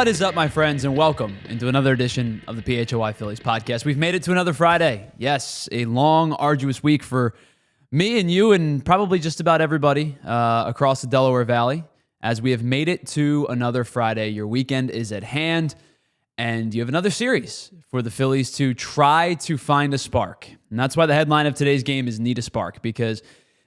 What is up, my friends, and welcome into another edition of the PHOI Phillies podcast. We've made it to another Friday. Yes, a long, arduous week for me and you and probably just about everybody across the Delaware Valley as we have made it to another Friday. Your weekend is at hand, and you have another series for the Phillies to try to find a spark. And that's why the headline of today's game is Need a Spark, because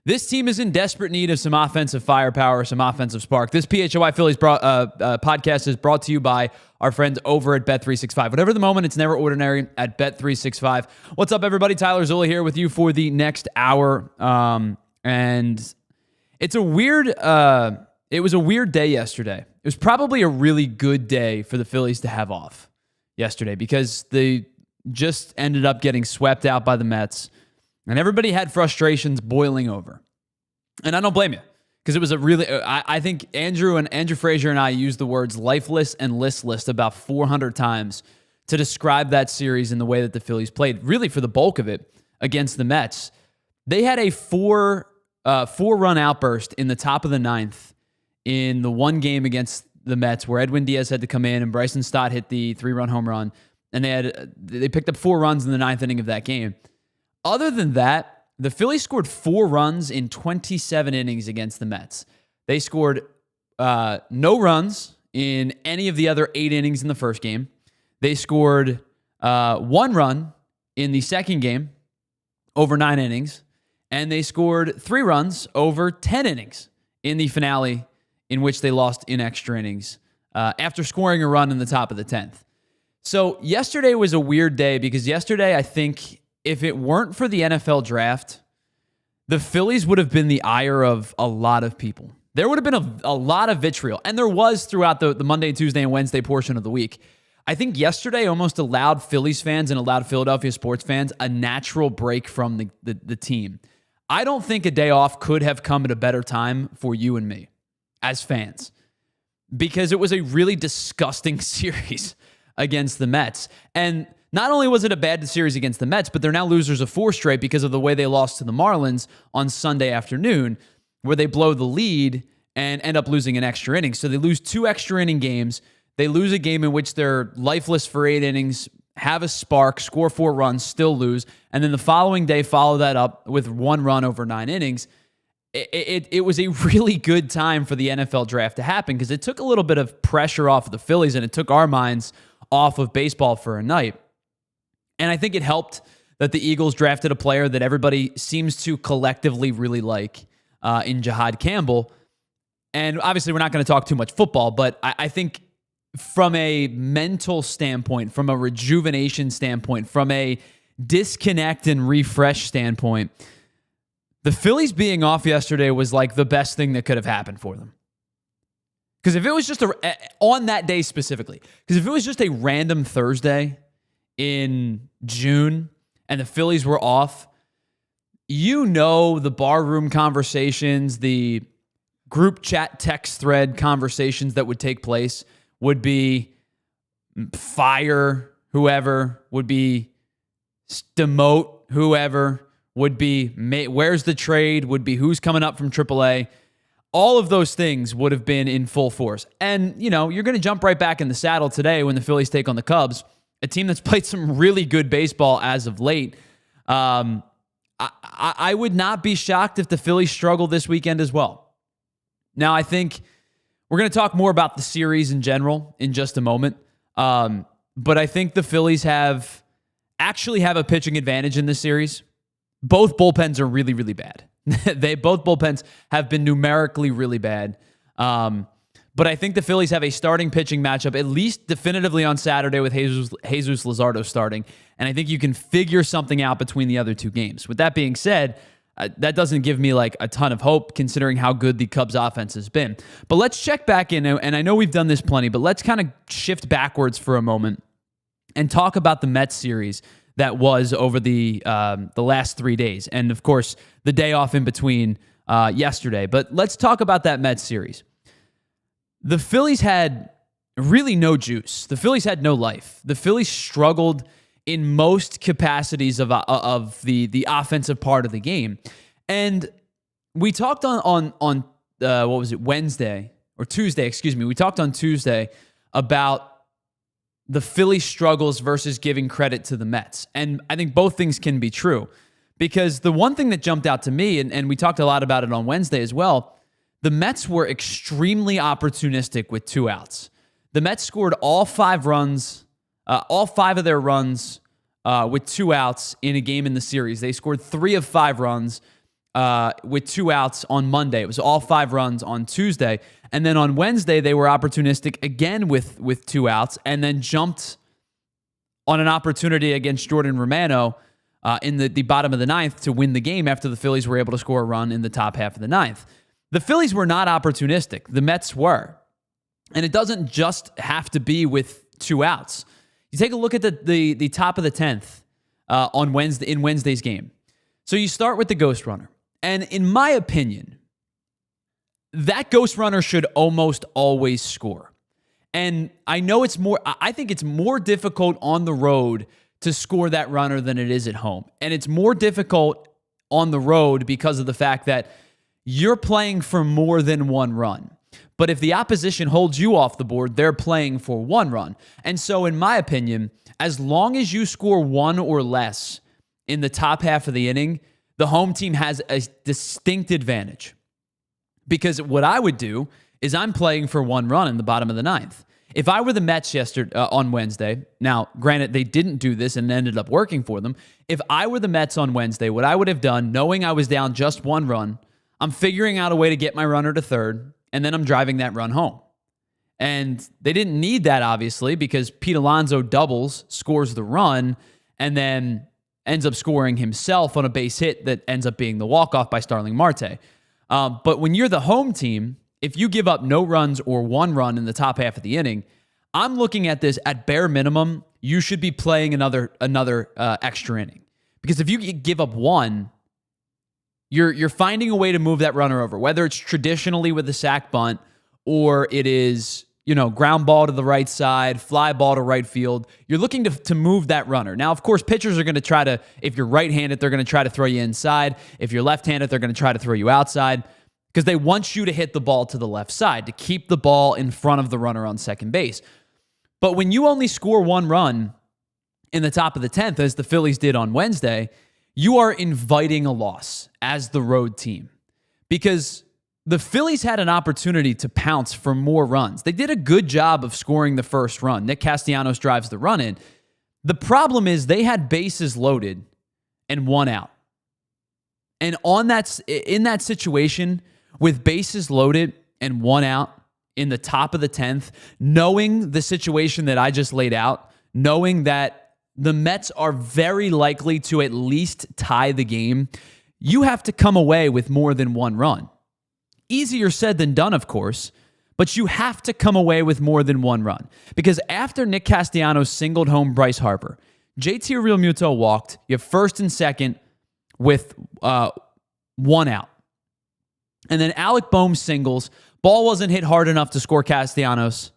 this team is in desperate need of some offensive firepower, some offensive spark. This PHOI Phillies podcast is brought to you by our friends over at Bet365. Whatever the moment, it's never ordinary at Bet365. What's up, everybody? Tyler Zula here with you for the next hour. And it's a weird, it was a weird day yesterday. It was probably a really good day for the Phillies to have off yesterday because they just ended up getting swept out by the Mets. And everybody had frustrations boiling over. And I don't blame you, because it was a really, I think Andrew Frazier and I used the words lifeless and listless about 400 times to describe that series in the way that the Phillies played, really for the bulk of it, against the Mets. They had a four-run outburst in the top of the ninth in the one game against the Mets where Edwin Diaz had to come in and Bryson Stott hit the 3-run home run. And they picked up 4 runs in the ninth inning of that game. Other than that, the Phillies scored 4 runs in 27 innings against the Mets. They scored no runs in any of the other 8 innings in the first game. They scored 1 run in the second game over 9 innings. And they scored 3 runs over 10 innings in the finale in which they lost in extra innings after scoring a run in the top of the 10th. So yesterday was a weird day because yesterday I think if it weren't for the NFL draft, the Phillies would have been the ire of a lot of people. There would have been a lot of vitriol, and there was throughout the Monday, Tuesday, and Wednesday portion of the week. I think yesterday almost allowed Phillies fans and allowed Philadelphia sports fans a natural break from the team. I don't think a day off could have come at a better time for you and me as fans, because it was a really disgusting series against the Mets. And not only was it a bad series against the Mets, but they're now losers of 4 straight because of the way they lost to the Marlins on Sunday afternoon, where they blow the lead and end up losing an extra inning. So they lose 2 extra inning games. They lose a game in which they're lifeless for 8 innings, have a spark, score 4 runs, still lose. And then the following day, follow that up with 1 run over 9 innings. It was a really good time for the NFL draft to happen because it took a little bit of pressure off of the Phillies and it took our minds off of baseball for a night. And I think it helped that the Eagles drafted a player that everybody seems to collectively really like in Jihad Campbell. And obviously, we're not going to talk too much football, but I think from a mental standpoint, from a rejuvenation standpoint, from a disconnect and refresh standpoint, the Phillies being off yesterday was like the best thing that could have happened for them. Because if it was just on that day specifically, because if it was just a random Thursday in June and the Phillies were off, the barroom conversations, the group chat text thread conversations that would take place would be fire whoever, would be demote whoever, would be where's the trade, would be who's coming up from AAA. All of those things would have been in full force. And, you're going to jump right back in the saddle today when the Phillies take on the Cubs, a team that's played some really good baseball as of late. I would not be shocked if the Phillies struggle this weekend as well. Now, I think we're going to talk more about the series in general in just a moment. But I think the Phillies actually have a pitching advantage in this series. Both bullpens are really, really bad. Both bullpens have been numerically really bad. But I think the Phillies have a starting pitching matchup, at least definitively on Saturday with Jesus Luzardo starting. And I think you can figure something out between the other 2 games. With that being said, that doesn't give me like a ton of hope considering how good the Cubs offense has been. But let's check back in, and I know we've done this plenty, but let's kind of shift backwards for a moment and talk about the Mets series that was over the last 3 days. And of course, the day off in between yesterday. But let's talk about that Mets series. The Phillies had really no juice. The Phillies had no life. The Phillies struggled in most capacities of the offensive part of the game. And we talked on what was it, Wednesday or Tuesday, excuse me. We talked on Tuesday about the Phillies struggles versus giving credit to the Mets. And I think both things can be true, because the one thing that jumped out to me, and we talked a lot about it on Wednesday as well, the Mets were extremely opportunistic with 2 outs. The Mets scored all 5 runs, all 5 of their runs with 2 outs in a game in the series. They scored 3 of 5 runs with 2 outs on Monday. It was all 5 runs on Tuesday. And then on Wednesday, they were opportunistic again with 2 outs, and then jumped on an opportunity against Jordan Romano in the bottom of the 9th to win the game after the Phillies were able to score a run in the top half of the 9th. The Phillies were not opportunistic. The Mets were. And it doesn't just have to be with 2 outs. You take a look at the top of the 10th on Wednesday in Wednesday's game. So you start with the ghost runner. And in my opinion, that ghost runner should almost always score. And I know I think it's more difficult on the road to score that runner than it is at home. And it's more difficult on the road because of the fact that you're playing for more than 1 run. But if the opposition holds you off the board, they're playing for 1 run. And so in my opinion, as long as you score 1 or less in the top half of the inning, the home team has a distinct advantage. Because what I would do is I'm playing for 1 run in the bottom of the 9th. If I were the Mets yesterday on Wednesday, now granted they didn't do this and ended up working for them. If I were the Mets on Wednesday, what I would have done, knowing I was down just 1 run, I'm figuring out a way to get my runner to third, and then I'm driving that run home. And they didn't need that, obviously, because Pete Alonso doubles, scores the run, and then ends up scoring himself on a base hit that ends up being the walk-off by Starling Marte. But when you're the home team, if you give up no runs or 1 run in the top half of the inning, I'm looking at this at bare minimum, you should be playing another extra inning. Because if you give up 1, you're finding a way to move that runner over, whether it's traditionally with a sac bunt or it is, ground ball to the right side, fly ball to right field. You're looking to move that runner. Now, of course, pitchers are going to try to, if you're right-handed, they're going to try to throw you inside. If you're left-handed, they're going to try to throw you outside because they want you to hit the ball to the left side to keep the ball in front of the runner on second base. But when you only score 1 run in the top of the 10th, as the Phillies did on Wednesday, you are inviting a loss as the road team because the Phillies had an opportunity to pounce for more runs. They did a good job of scoring the first run. Nick Castellanos drives the run in. The problem is they had bases loaded and 1 out. And in that situation, with bases loaded and 1 out in the top of the 10th, knowing the situation that I just laid out, knowing that the Mets are very likely to at least tie the game, you have to come away with more than 1 run. Easier said than done, of course, but you have to come away with more than 1 run. Because after Nick Castellanos singled home Bryce Harper, JT Realmuto walked, you have first and second with 1 out. And then Alec Bohm singles. Ball wasn't hit hard enough to score Castellanos.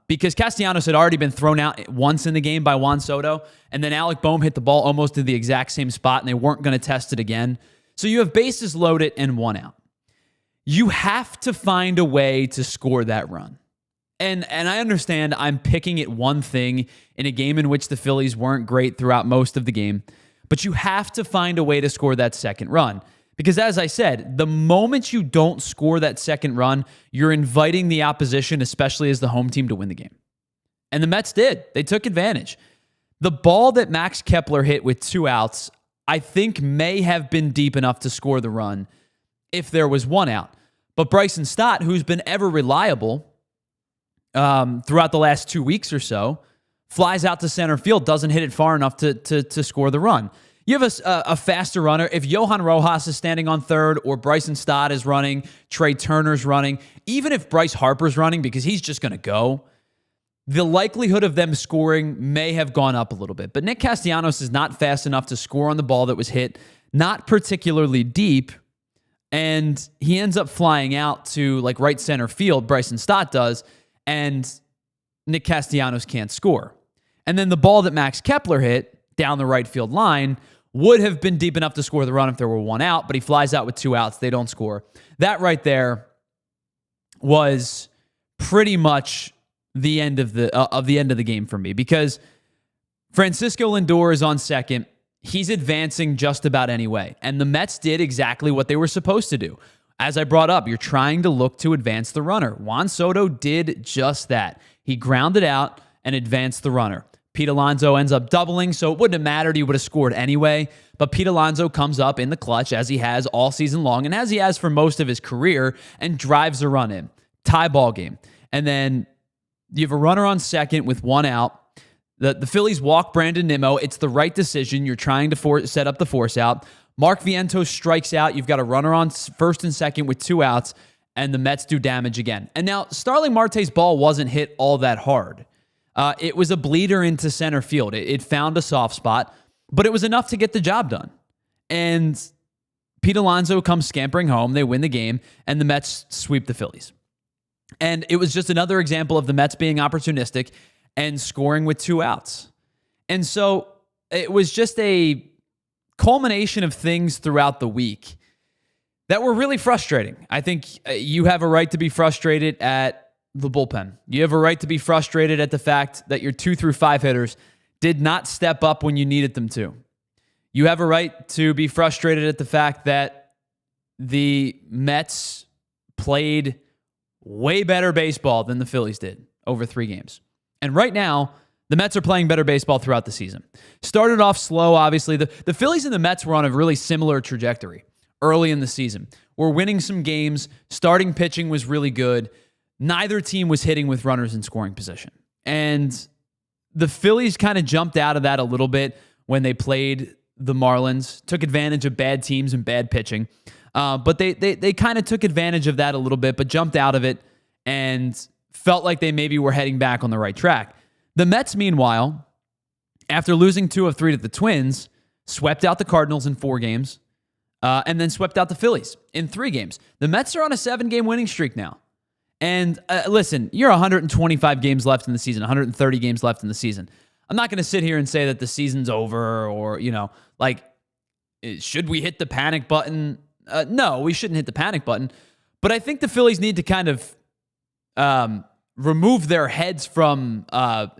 Because Castellanos had already been thrown out once in the game by Juan Soto, and then Alec Bohm hit the ball almost to the exact same spot, and they weren't going to test it again. So you have bases loaded and 1 out. You have to find a way to score that run. And I understand I'm picking at one thing in a game in which the Phillies weren't great throughout most of the game, but you have to find a way to score that second run. Because as I said, the moment you don't score that second run, you're inviting the opposition, especially as the home team, to win the game. And the Mets did. They took advantage. The ball that Max Kepler hit with 2 outs, I think may have been deep enough to score the run if there was 1 out. But Bryson Stott, who's been ever reliable throughout the last 2 weeks or so, flies out to center field, doesn't hit it far enough to score the run. You have a faster runner. If Johan Rojas is standing on third or Bryson Stott is running, Trea Turner's running, even if Bryce Harper's running because he's just going to go, the likelihood of them scoring may have gone up a little bit. But Nick Castellanos is not fast enough to score on the ball that was hit, not particularly deep, and he ends up flying out to like right center field, Bryson Stott does, and Nick Castellanos can't score. And then the ball that Max Kepler hit down the right field line would have been deep enough to score the run if there were one out, but he flies out with 2 outs. They don't score. That right there was pretty much the end of the game for me because Francisco Lindor is on second. He's advancing just about anyway. And the Mets did exactly what they were supposed to do. As I brought up, you're trying to look to advance the runner. Juan Soto did just that. He grounded out and advanced the runner. Pete Alonso ends up doubling, so it wouldn't have mattered. He would have scored anyway. But Pete Alonso comes up in the clutch, as he has all season long, and as he has for most of his career, and drives a run in. Tie ball game. And then you have a runner on second with 1 out. The Phillies walk Brandon Nimmo. It's the right decision. You're trying to set up the force out. Mark Vientos strikes out. You've got a runner on first and second with 2 outs, and the Mets do damage again. And now, Starling Marte's ball wasn't hit all that hard. It was a bleeder into center field. It found a soft spot, but it was enough to get the job done. And Pete Alonso comes scampering home. They win the game, and the Mets sweep the Phillies. And it was just another example of the Mets being opportunistic and scoring with 2 outs. And so it was just a culmination of things throughout the week that were really frustrating. I think you have a right to be frustrated at the bullpen. You have a right to be frustrated at the fact that your 2 through 5 hitters did not step up when you needed them to. You have a right to be frustrated at the fact that the Mets played way better baseball than the Phillies did over 3 games. And right now, the Mets are playing better baseball throughout the season. Started off slow, obviously. The Phillies and the Mets were on a really similar trajectory early in the season. We're winning some games. Starting pitching was really good. Neither team was hitting with runners in scoring position. And the Phillies kind of jumped out of that a little bit when they played the Marlins, took advantage of bad teams and bad pitching. But they kind of took advantage of that a little bit, but jumped out of it and felt like they maybe were heading back on the right track. The Mets, meanwhile, after losing 2 of 3 to the Twins, swept out the Cardinals in 4 games, and then swept out the Phillies in 3 games. The Mets are on a 7-game winning streak now. And listen, you're 125 games left in the season, 130 games left in the season. I'm not going to sit here and say that the season's over or, should we hit the panic button? No, we shouldn't hit the panic button. But I think the Phillies need to kind of remove their heads from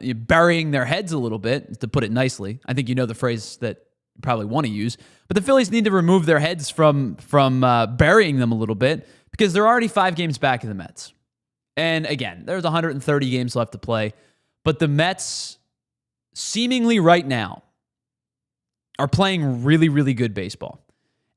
burying their heads a little bit, to put it nicely. I think you know the phrase that you probably want to use. But the Phillies need to remove their heads from burying them a little bit because they're already 5 games back of the Mets. And again, there's 130 games left to play. But the Mets, seemingly right now, are playing really, really good baseball.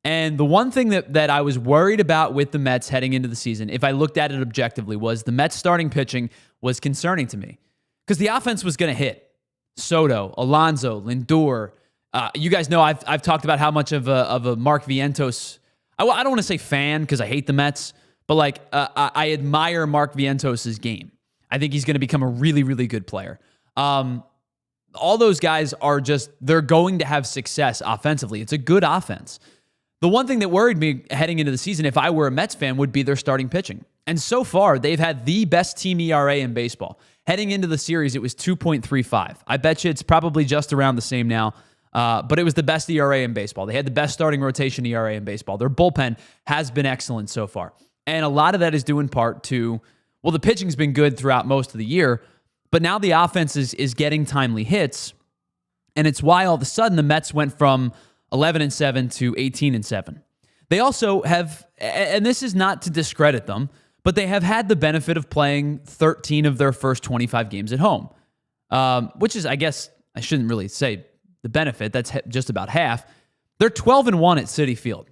And the one thing that I was worried about with the Mets heading into the season, if I looked at it objectively, was the Mets starting pitching was concerning to me. Because the offense was going to hit. Soto, Alonso, Lindor. You guys know I've talked about how much of a Mark Vientos, I don't want to say fan because I hate the Mets, but I admire Mark Vientos' game. I think he's going to become a really, really good player. All those guys they're going to have success offensively. It's a good offense. The one thing that worried me heading into the season, if I were a Mets fan, would be their starting pitching. And so far, they've had the best team ERA in baseball. Heading into the series, it was 2.35. I bet you it's probably just around the same now, but it was the best ERA in baseball. They had the best starting rotation ERA in baseball. Their bullpen has been excellent so far. And a lot of that is due in part to, the pitching's been good throughout most of the year, but now the offense is getting timely hits, and it's why all of a sudden the Mets went from 11-7 to 18-7. They also have, and this is not to discredit them, but they have had the benefit of playing 13 of their first 25 games at home, which is, I guess, I shouldn't really say the benefit. That's just about half. They're 12-1 at Citi Field.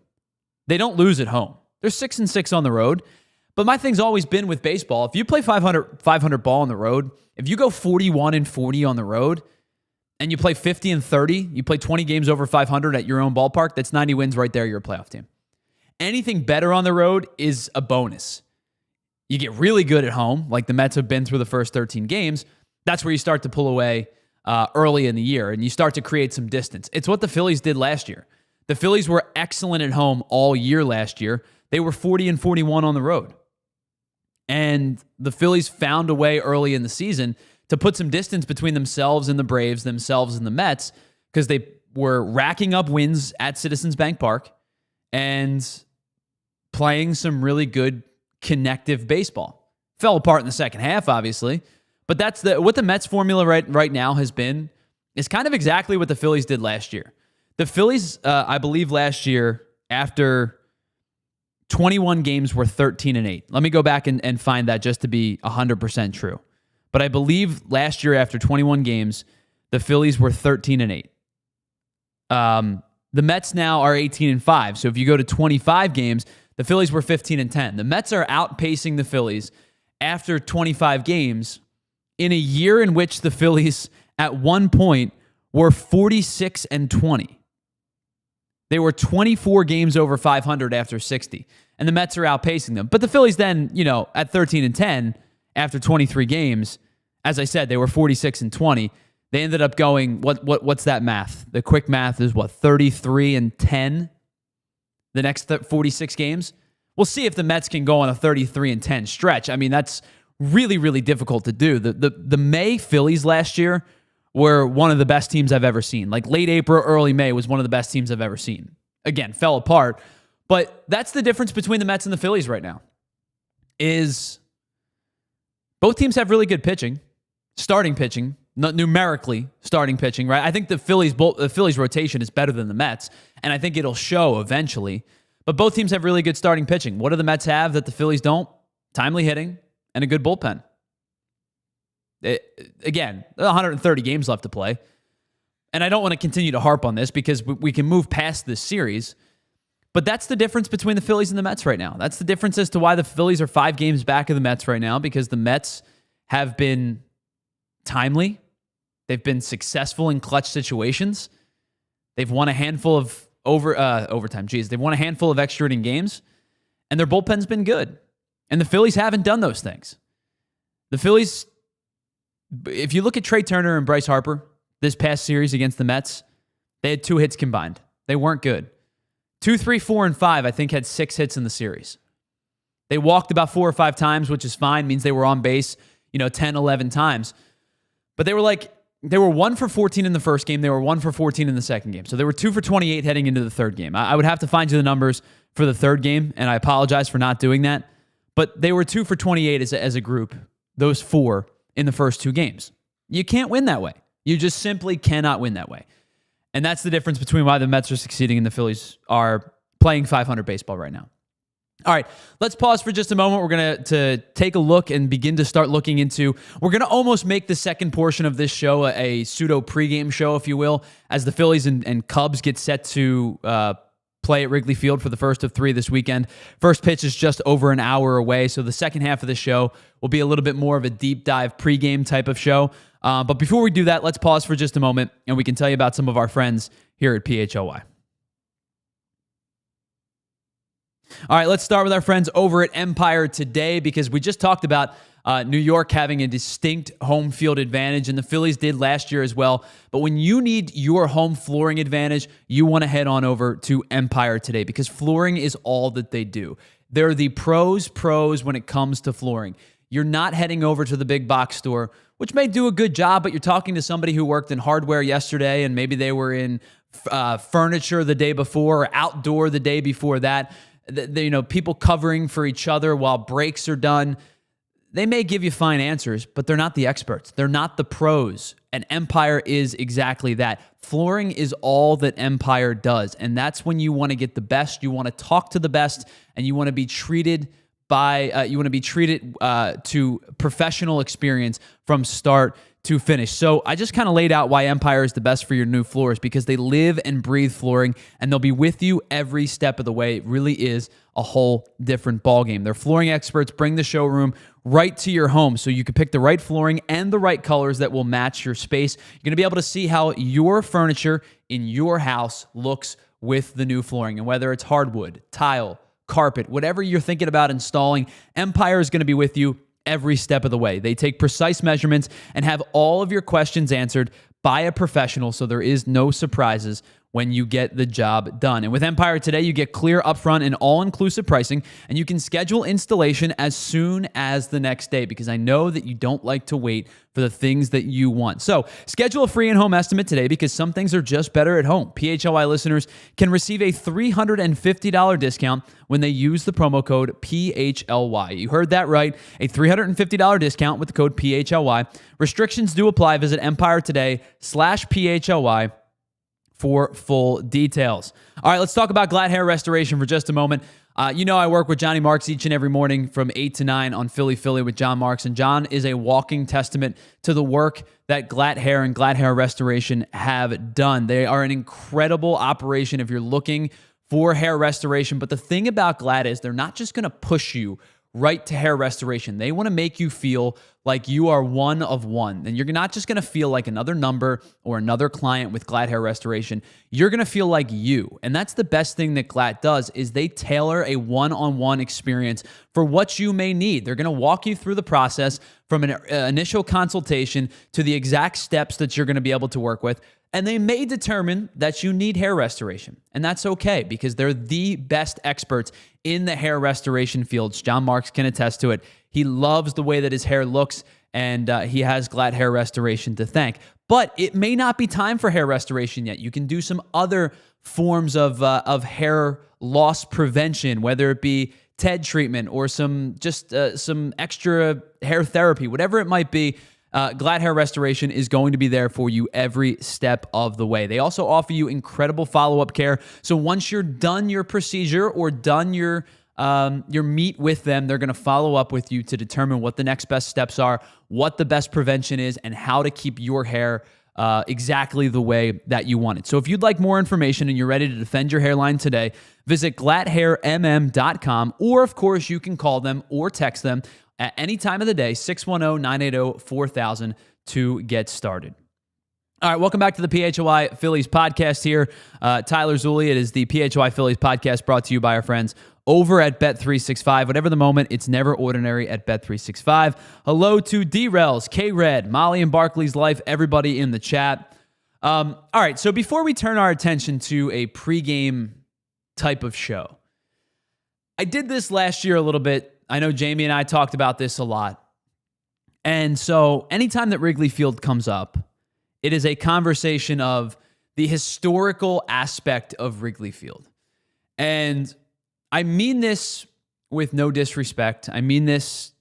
They don't lose at home. They're 6-6 on the road. But my thing's always been with baseball, if you play 500 ball on the road, if you go 41-40 on the road, and you play 50 and 30, you play 20 games over 500 at your own ballpark, that's 90 wins right there. You're a playoff team. Anything better on the road is a bonus. You get really good at home, like the Mets have been through the first 13 games. That's where you start to pull away early in the year, and you start to create some distance. It's what the Phillies did last year. The Phillies were excellent at home all year last year. They were 40 and 41 on the road. And the Phillies found a way early in the season to put some distance between themselves and the Braves, themselves and the Mets, because they were racking up wins at Citizens Bank Park and playing some really good connective baseball. Fell apart in the second half, obviously, but that's what the Mets formula right now has been is kind of exactly what the Phillies did last year. The Phillies, I believe last year, after 21 games, were 13 and 8. Let me go back and find that just to be 100% true. But I believe last year, after 21 games, the Phillies were 13 and 8. The Mets now are 18 and 5. So if you go to 25 games, the Phillies were 15 and 10. The Mets are outpacing the Phillies after 25 games in a year in which the Phillies at one point were 46 and 20. They were 24 games over 500 after 60, and the Mets are outpacing them. But the Phillies then, at 13 and 10 after 23 games, as I said, they were 46 and 20. They ended up going, what's that math? The quick math is 33 and 10 the next 46 games? We'll see if the Mets can go on a 33 and 10 stretch. I mean, that's really, really difficult to do. The May Phillies last year were one of the best teams I've ever seen. Like late April, early May was one of the best teams I've ever seen. Again, fell apart. But that's the difference between the Mets and the Phillies right now, is both teams have really good pitching, starting pitching, numerically starting pitching, right? I think the Phillies rotation is better than the Mets, and I think it'll show eventually. But both teams have really good starting pitching. What do the Mets have that the Phillies don't? Timely hitting and a good bullpen. Again, 130 games left to play. And I don't want to continue to harp on this because we can move past this series. But that's the difference between the Phillies and the Mets right now. That's the difference as to why the Phillies are 5 games back of the Mets right now, because the Mets have been timely. They've been successful in clutch situations. They've won a handful of overtime. They've won a handful of extra inning games, and their bullpen's been good. And the Phillies haven't done those things. The Phillies, if you look at Trea Turner and Bryce Harper this past series against the Mets, they had 2 hits combined. They weren't good. 2, 3, 4, and 5, I think, had 6 hits in the series. They walked about 4 or 5 times, which is fine, means they were on base, 10, 11 times. But they were 1 for 14 in the first game. They were 1 for 14 in the second game. So they were 2 for 28 heading into the third game. I would have to find you the numbers for the third game, and I apologize for not doing that. But they were 2 for 28 as a group, those 4 in the first 2 games. You can't win that way. You just simply cannot win that way. And that's the difference between why the Mets are succeeding and the Phillies are playing 500 baseball right now. All right, let's pause for just a moment. We're going to take a look and begin to start looking into, we're going to almost make the second portion of this show a pseudo pregame show, if you will, as the Phillies and Cubs get set to play at Wrigley Field for the first of 3 this weekend. First pitch is just over an hour away, so the second half of the show will be a little bit more of a deep dive pregame type of show. But before we do that, let's pause for just a moment, and we can tell you about some of our friends here at PHLY. All right, let's start with our friends over at Empire today, because we just talked about New York having a distinct home field advantage, and the Phillies did last year as well. But when you need your home flooring advantage, you want to head on over to Empire today, because flooring is all that they do. They're the pros when it comes to flooring. You're not heading over to the big box store, which may do a good job, but you're talking to somebody who worked in hardware yesterday, and maybe they were in furniture the day before or outdoor the day before that. People covering for each other while breaks are done. They may give you fine answers, but they're not the experts. They're not the pros. And Empire is exactly that. Flooring is all that Empire does. And that's when you want to get the best. You want to talk to the best, and you want to be treated to professional experience from start to finish. So I just kind of laid out why Empire is the best for your new floors, because they live and breathe flooring, and they'll be with you every step of the way. It really is a whole different ballgame. Their flooring experts bring the showroom right to your home so you can pick the right flooring and the right colors that will match your space. You're going to be able to see how your furniture in your house looks with the new flooring. And whether it's hardwood, tile, carpet, whatever you're thinking about installing, Empire is going to be with you every step of the way. They take precise measurements and have all of your questions answered by a professional, so there is no surprises when you get the job done. And with Empire today, you get clear upfront and all-inclusive pricing, and you can schedule installation as soon as the next day, because I know that you don't like to wait for the things that you want. So schedule a free in-home estimate today, because some things are just better at home. PHLY listeners can receive a $350 discount when they use the promo code PHLY. You heard that right, a $350 discount with the code PHLY. Restrictions do apply. Visit empiretoday.com/PHLY for full details. All right, let's talk about GLAT hair restoration for just a moment. I work with Johnny Marks each and every morning from 8 to 9 on Philly with John Marks, and John is a walking testament to the work that GLAT hair and GLAT hair restoration have done. They are an incredible operation if you're looking for hair restoration, but the thing about GLAT is they're not just going to push you right to hair restoration. They want to make you feel like you are one of one. And you're not just going to feel like another number or another client with GLAT hair restoration. You're going to feel like you. And that's the best thing that GLAT does, is they tailor a one-on-one experience for what you may need. They're going to walk you through the process from an initial consultation to the exact steps that you're going to be able to work with. And they may determine that you need hair restoration. And that's okay, because they're the best experts in the hair restoration fields. John Marks can attest to it. He loves the way that his hair looks, and he has GLAT hair restoration to thank. But it may not be time for hair restoration yet. You can do some other forms of hair loss prevention, whether it be TED treatment or some extra hair therapy, whatever it might be. GLAT hair restoration is going to be there for you every step of the way. They also offer you incredible follow-up care. So once you're done your procedure or done your meet with them, they're going to follow up with you to determine what the next best steps are, what the best prevention is, and how to keep your hair exactly the way that you want it. So if you'd like more information and you're ready to defend your hairline today, visit GLATHairMM.com, or of course you can call them or text them at any time of the day, 610-980-4000 to get started. All right, welcome back to the PHLY Phillies podcast here. Tyler Zulli. It is the PHLY Phillies podcast brought to you by our friends over at Bet365. Whatever the moment, it's never ordinary at Bet365. Hello to D-Rels, K-Red, Molly and Barkley's Life, everybody in the chat. All right, so before we turn our attention to a pregame type of show, I did this last year a little bit. I know Jamie and I talked about this a lot. And so anytime that Wrigley Field comes up, it is a conversation of the historical aspect of Wrigley Field. And I mean this with no disrespect. I mean this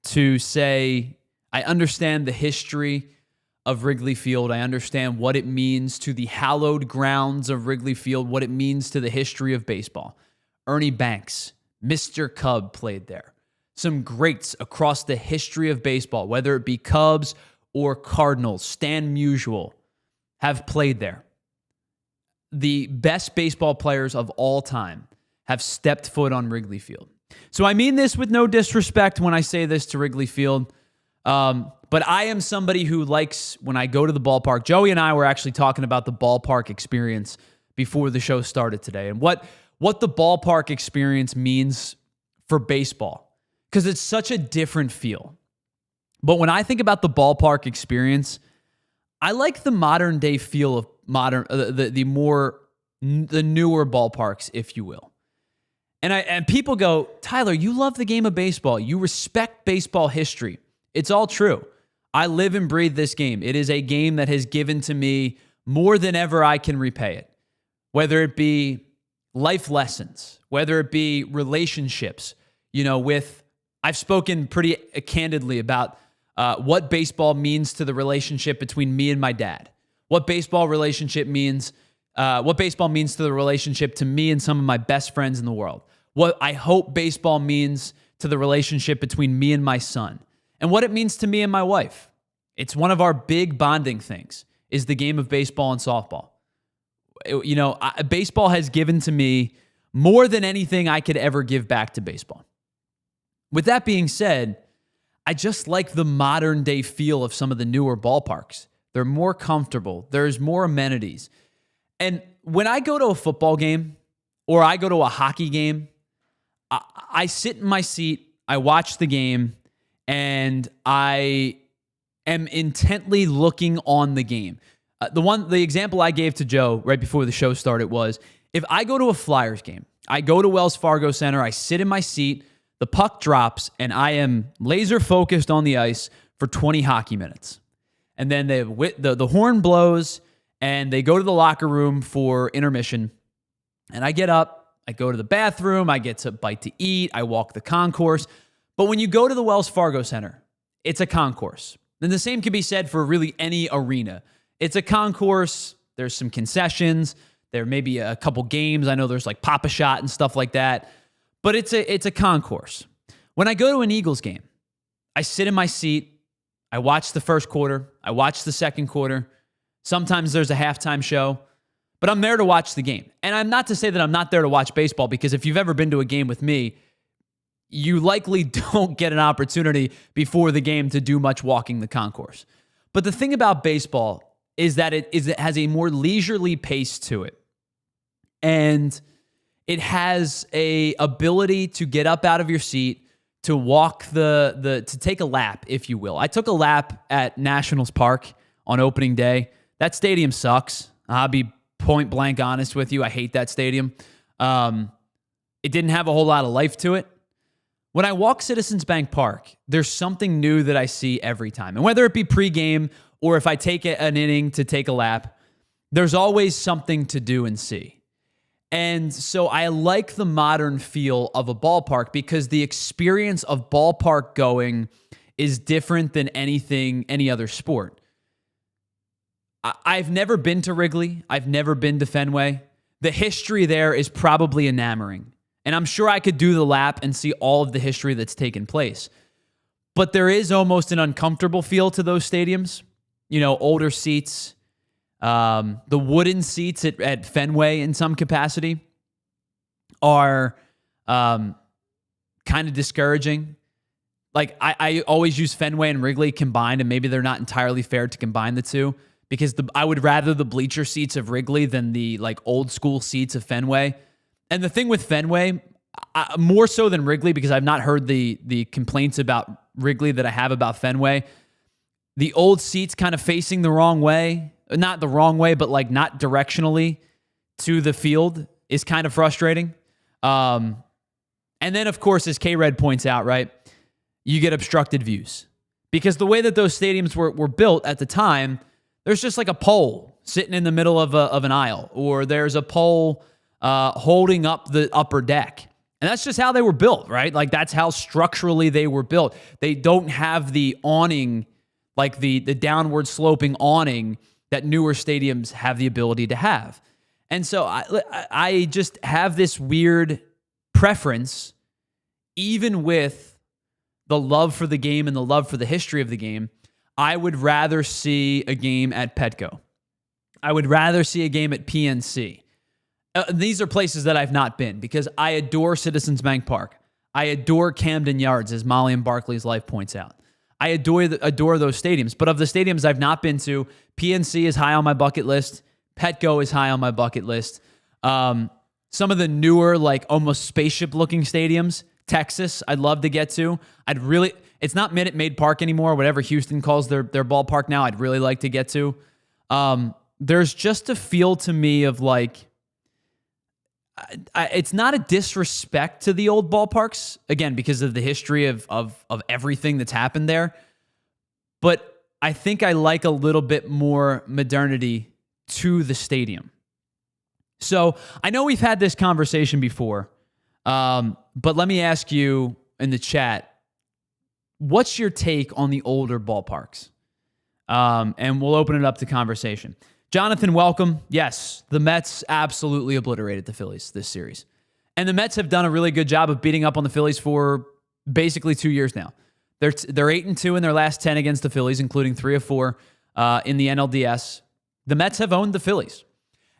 to say I understand the history of Wrigley Field. I understand what it means to the hallowed grounds of Wrigley Field, what it means to the history of baseball. Ernie Banks, Mr. Cub played there. Some greats across the history of baseball, whether it be Cubs or Cardinals, Stan Musial, have played there. The best baseball players of all time have stepped foot on Wrigley Field. So I mean this with no disrespect when I say this to Wrigley Field, but I am somebody who likes, when I go to the ballpark, Joey and I were actually talking about the ballpark experience before the show started today, and what the ballpark experience means for baseball, because it's such a different feel. But when I think about the ballpark experience, I like the modern day feel of the newer ballparks, if you will. And people go, Tyler, you love the game of baseball. You respect baseball history. It's all true. I live and breathe this game. It is a game that has given to me more than ever I can repay it. Whether it be life lessons, whether it be relationships, I've spoken pretty candidly about what baseball means to the relationship between me and my dad, what baseball means to the relationship to me and some of my best friends in the world, what I hope baseball means to the relationship between me and my son, and what it means to me and my wife. It's one of our big bonding things is the game of baseball and softball. Baseball has given to me more than anything I could ever give back to baseball. With that being said, I just like the modern day feel of some of the newer ballparks. They're more comfortable. There's more amenities. And when I go to a football game or I go to a hockey game, I sit in my seat, I watch the game, and I am intently looking on the game. The example I gave to Joe right before the show started was, if I go to a Flyers game, I go to Wells Fargo Center, I sit in my seat, the puck drops, and I am laser focused on the ice for 20 hockey minutes. And then the horn blows, and they go to the locker room for intermission. And I get up, I go to the bathroom, I get a bite to eat, I walk the concourse. But when you go to the Wells Fargo Center, it's a concourse. And the same can be said for really any arena. It's a concourse, there's some concessions, there may be a couple games. I know there's like Pop-A-Shot and stuff like that. But it's a concourse. When I go to an Eagles game, I sit in my seat, I watch the first quarter, I watch the second quarter. Sometimes there's a halftime show, but I'm there to watch the game. And I'm not to say that I'm not there to watch baseball, because if you've ever been to a game with me, you likely don't get an opportunity before the game to do much walking the concourse. But the thing about baseball is that it has a more leisurely pace to it. And it has a ability to get up out of your seat, to walk to take a lap, if you will. I took a lap at Nationals Park on opening day. That stadium sucks. I'll be point blank honest with you. I hate that stadium. It didn't have a whole lot of life to it. When I walk Citizens Bank Park, there's something new that I see every time. And whether it be pregame or if I take an inning to take a lap, there's always something to do and see. And so I like the modern feel of a ballpark, because the experience of ballpark going is different than any other sport. I've never been to Wrigley. I've never been to Fenway. The history there is probably enamoring. And I'm sure I could do the lap and see all of the history that's taken place. But there is almost an uncomfortable feel to those stadiums. Older seats. The wooden seats at Fenway in some capacity are kind of discouraging. Like I always use Fenway and Wrigley combined, and maybe they're not entirely fair to combine the two, because I would rather the bleacher seats of Wrigley than the old school seats of Fenway. And the thing with Fenway, more so than Wrigley, because I've not heard the complaints about Wrigley that I have about Fenway, the old seats kind of facing the wrong way. Not the wrong way, but not directionally to the field is kind of frustrating. And then, of course, as K-Red points out, right, you get obstructed views. Because the way that those stadiums were built at the time, there's just a pole sitting in the middle of an aisle, or there's a pole holding up the upper deck. And that's just how they were built, right? That's how structurally they were built. They don't have the awning, the downward sloping awning that newer stadiums have the ability to have. And so I just have this weird preference, even with the love for the game and the love for the history of the game. I would rather see a game at Petco. I would rather see a game at PNC. These are places that I've not been, because I adore Citizens Bank Park. I adore Camden Yards, as Molly and Barclay's Life points out. I adore those stadiums. But of the stadiums I've not been to, PNC is high on my bucket list. Petco is high on my bucket list. Some of the newer, almost spaceship-looking stadiums, Texas, I'd love to get to. It's not Minute Maid Park anymore, whatever Houston calls their ballpark now, I'd really like to get to. There's just a feel to me of it's not a disrespect to the old ballparks, again, because of the history of everything that's happened there. But I think I like a little bit more modernity to the stadium. So I know we've had this conversation before, but let me ask you in the chat, what's your take on the older ballparks? And we'll open it up to conversation. Jonathan, welcome. Yes, the Mets absolutely obliterated the Phillies this series. And the Mets have done a really good job of beating up on the Phillies for basically 2 years now. They're 8-2 in their last 10 against the Phillies, including 3 of 4 in the NLDS. The Mets have owned the Phillies.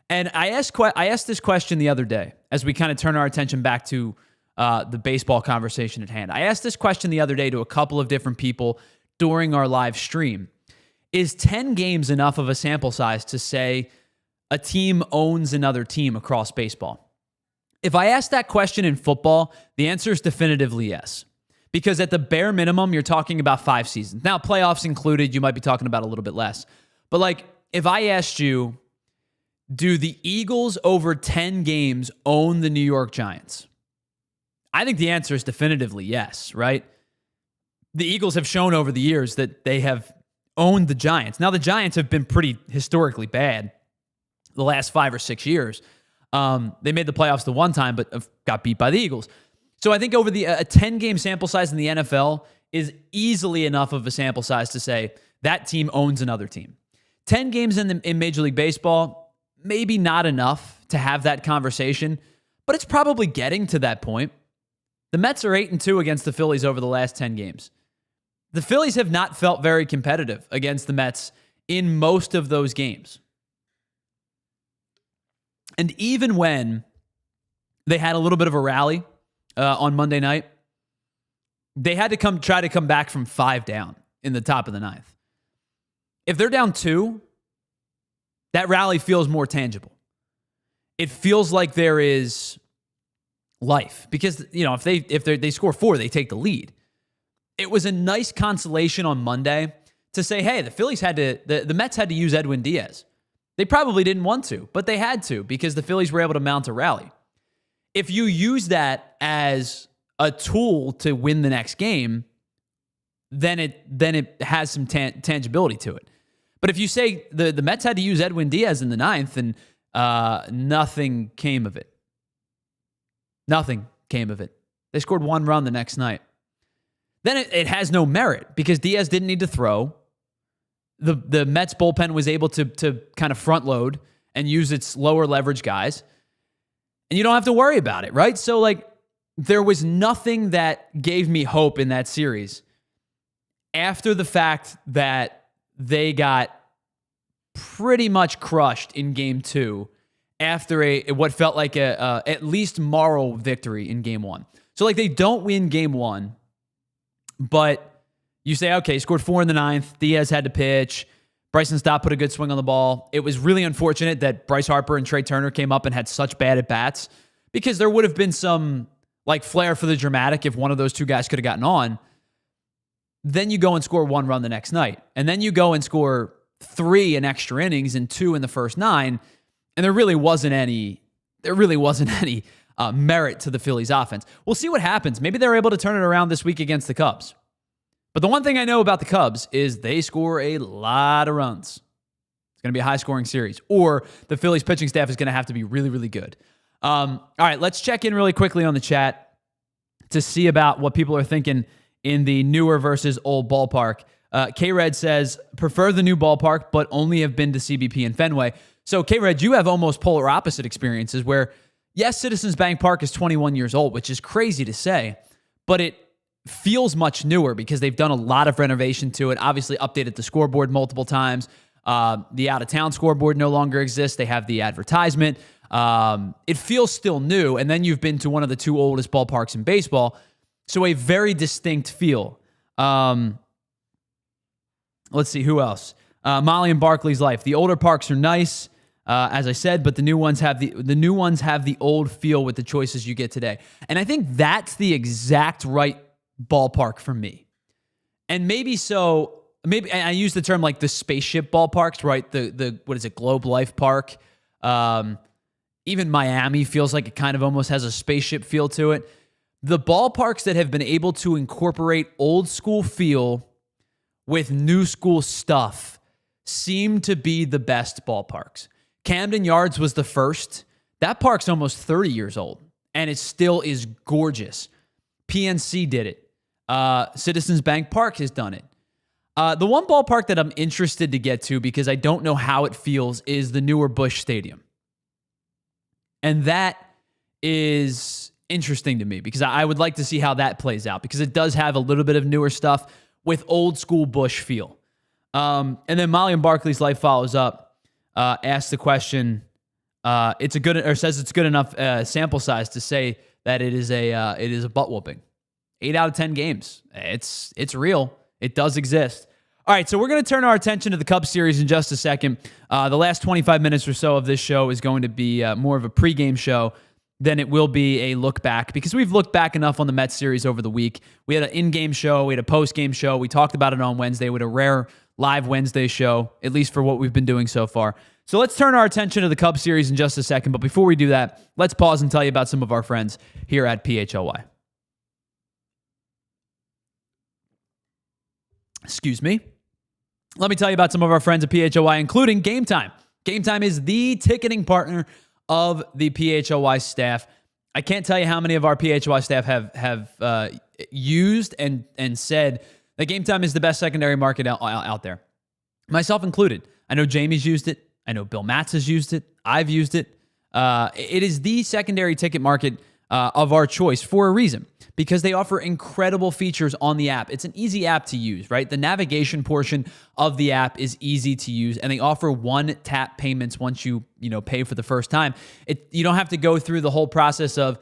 And I asked this question the other day as we kind of turn our attention back to the baseball conversation at hand. I asked this question the other day to a couple of different people during our live stream. Is 10 games enough of a sample size to say a team owns another team across baseball? If I ask that question in football, the answer is definitively yes. Because at the bare minimum, you're talking about 5 seasons. Now, playoffs included, you might be talking about a little bit less. But like, if I asked you, do the Eagles over 10 games own the New York Giants? I think the answer is definitively yes, right? The Eagles have shown over the years that they have owned the Giants. Now, the Giants have been pretty historically bad the last 5 or 6 years. They made the playoffs the one time, but got beat by the Eagles. So I think over a 10-game sample size in the NFL is easily enough of a sample size to say that team owns another team. 10 games in Major League Baseball, maybe not enough to have that conversation, but it's probably getting to that point. The Mets are 8-2 against the Phillies over the last 10 games. The Phillies have not felt very competitive against the Mets in most of those games. And even when they had a little bit of a rally on Monday night, they had to try to come back from 5 down in the top of the 9th. If they're down 2, that rally feels more tangible. It feels like there is life because, you know, if they score 4, they take the lead. It was a nice consolation on Monday to say, hey, the Mets had to use Edwin Diaz. They probably didn't want to, but they had to because the Phillies were able to mount a rally. If you use that as a tool to win the next game, then it has some tangibility to it. But if you say the Mets had to use Edwin Diaz in the 9th and nothing came of it. Nothing came of it. They scored 1 run the next night. Then it has no merit because Diaz didn't need to throw. The Mets bullpen was able to kind of front load and use its lower leverage guys. And you don't have to worry about it, right? So like there was nothing that gave me hope in that series after the fact that they got pretty much crushed in game 2 after what felt like a at least moral victory in game 1. So like they don't win game 1, but you say, okay, scored 4 in the 9th. Diaz had to pitch. Bryson Stott put a good swing on the ball. It was really unfortunate that Bryce Harper and Trea Turner came up and had such bad at-bats because there would have been some like flair for the dramatic if one of those two guys could have gotten on. Then you go and score 1 run the next night. And then you go and score 3 in extra innings and 2 in the first 9. And there really wasn't any merit to the Phillies offense. We'll see what happens. Maybe they're able to turn it around this week against the Cubs. But the one thing I know about the Cubs is they score a lot of runs. It's going to be a high-scoring series. Or the Phillies pitching staff is going to have to be really, really good. All right, let's check in really quickly on the chat to see about what people are thinking in the newer versus old ballpark. K-Red says, prefer the new ballpark, but only have been to CBP and Fenway. So, K-Red, you have almost polar opposite experiences where, yes, Citizens Bank Park is 21 years old, which is crazy to say, but it feels much newer because they've done a lot of renovation to it, obviously updated the scoreboard multiple times. The out-of-town scoreboard no longer exists. They have the advertisement. It feels still new, and then you've been to one of the 2 oldest ballparks in baseball, so a very distinct feel. Let's see, who else? Molly and Barkley's Life. The older parks are nice, as I said, but the new ones have the old feel with the choices you get today. And I think that's the exact right ballpark for me. And maybe I use the term like the spaceship ballparks, right? The what is it, Globe Life Park. Even Miami feels like it kind of almost has a spaceship feel to it. The ballparks that have been able to incorporate old school feel with new school stuff seem to be the best ballparks. Camden Yards was the first. That park's almost 30 years old, and it still is gorgeous. PNC did it. Citizens Bank Park has done it. The one ballpark that I'm interested to get to because I don't know how it feels is the newer Busch Stadium. And that is interesting to me because I would like to see how that plays out because it does have a little bit of newer stuff with old school Busch feel. And then Molly and Barkley's Life follows up, asks the question, says it's good enough sample size to say that it is a butt whooping. 8 out of 10 games. It's real. It does exist. All right, so we're going to turn our attention to the Cubs series in just a second. The last 25 minutes or so of this show is going to be more of a pregame show than it will be a look back because we've looked back enough on the Mets series over the week. We had an in-game show. We had a post-game show. We talked about it on Wednesday with a rare live Wednesday show, at least for what we've been doing so far. So let's turn our attention to the Cubs series in just a second. But before we do that, let's pause and tell you about some of our friends here at PHLY. Excuse me. Let me tell you about some of our friends at PHLY, including Game Time. Game Time is the ticketing partner of the PHLY staff. I can't tell you how many of our PHLY staff have used and said that Game Time is the best secondary market out there, myself included. I know Jamie's used it. I know Bill Matz has used it. I've used it. It is the secondary ticket market of our choice for a reason, because they offer incredible features on the app. It's an easy app to use, right? The navigation portion of the app is easy to use, and they offer one-tap payments once you pay for the first time. You don't have to go through the whole process of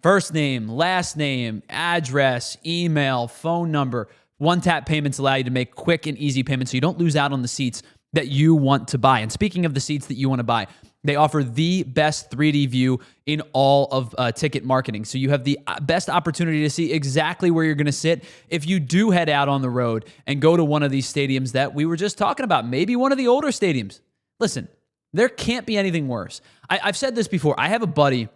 first name, last name, address, email, phone number. One-tap payments allow you to make quick and easy payments so you don't lose out on the seats that you want to buy. And speaking of the seats that you want to buy, they offer the best 3D view in all of ticket marketing. So you have the best opportunity to see exactly where you're going to sit if you do head out on the road and go to one of these stadiums that we were just talking about, maybe one of the older stadiums. Listen, there can't be anything worse. I've said this before. I have a buddy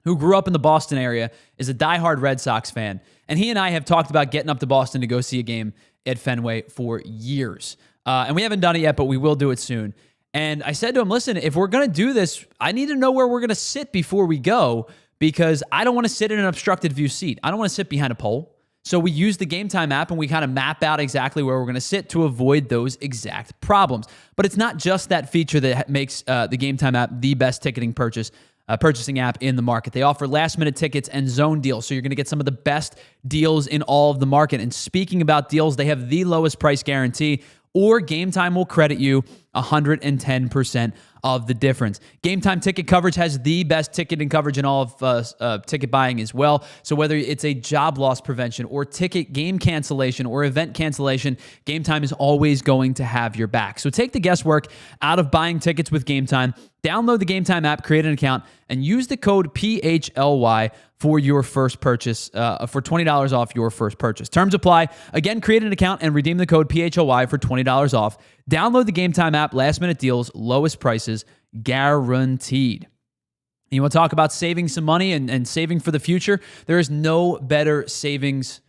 who grew up in the Boston area, is a diehard Red Sox fan, and he and I have talked about getting up to Boston to go see a game at Fenway for years. And we haven't done it yet, but we will do it soon. And I said to him, listen, if we're going to do this, I need to know where we're going to sit before we go, because I don't want to sit in an obstructed view seat. I don't want to sit behind a pole. So we use the Game Time app and we kind of map out exactly where we're going to sit to avoid those exact problems. But it's not just that feature that makes the Game Time app the best ticketing purchasing app in the market. They offer last-minute tickets and zone deals, so you're going to get some of the best deals in all of the market. And speaking about deals, they have the lowest price guarantee, or Game Time will credit you 110% of the difference. Game Time ticket coverage has the best ticketing coverage in all of ticket buying as well. So whether it's a job loss prevention or ticket game cancellation or event cancellation, Game Time is always going to have your back. So take the guesswork out of buying tickets with Game Time. Download the Game Time app, create an account, and use the code PHLY for your first purchase, for $20 off your first purchase. Terms apply. Again, create an account and redeem the code PHLY for $20 off. Download the Game Time app. Last minute deals, lowest prices, guaranteed. You want to talk about saving some money and saving for the future? There is no better savings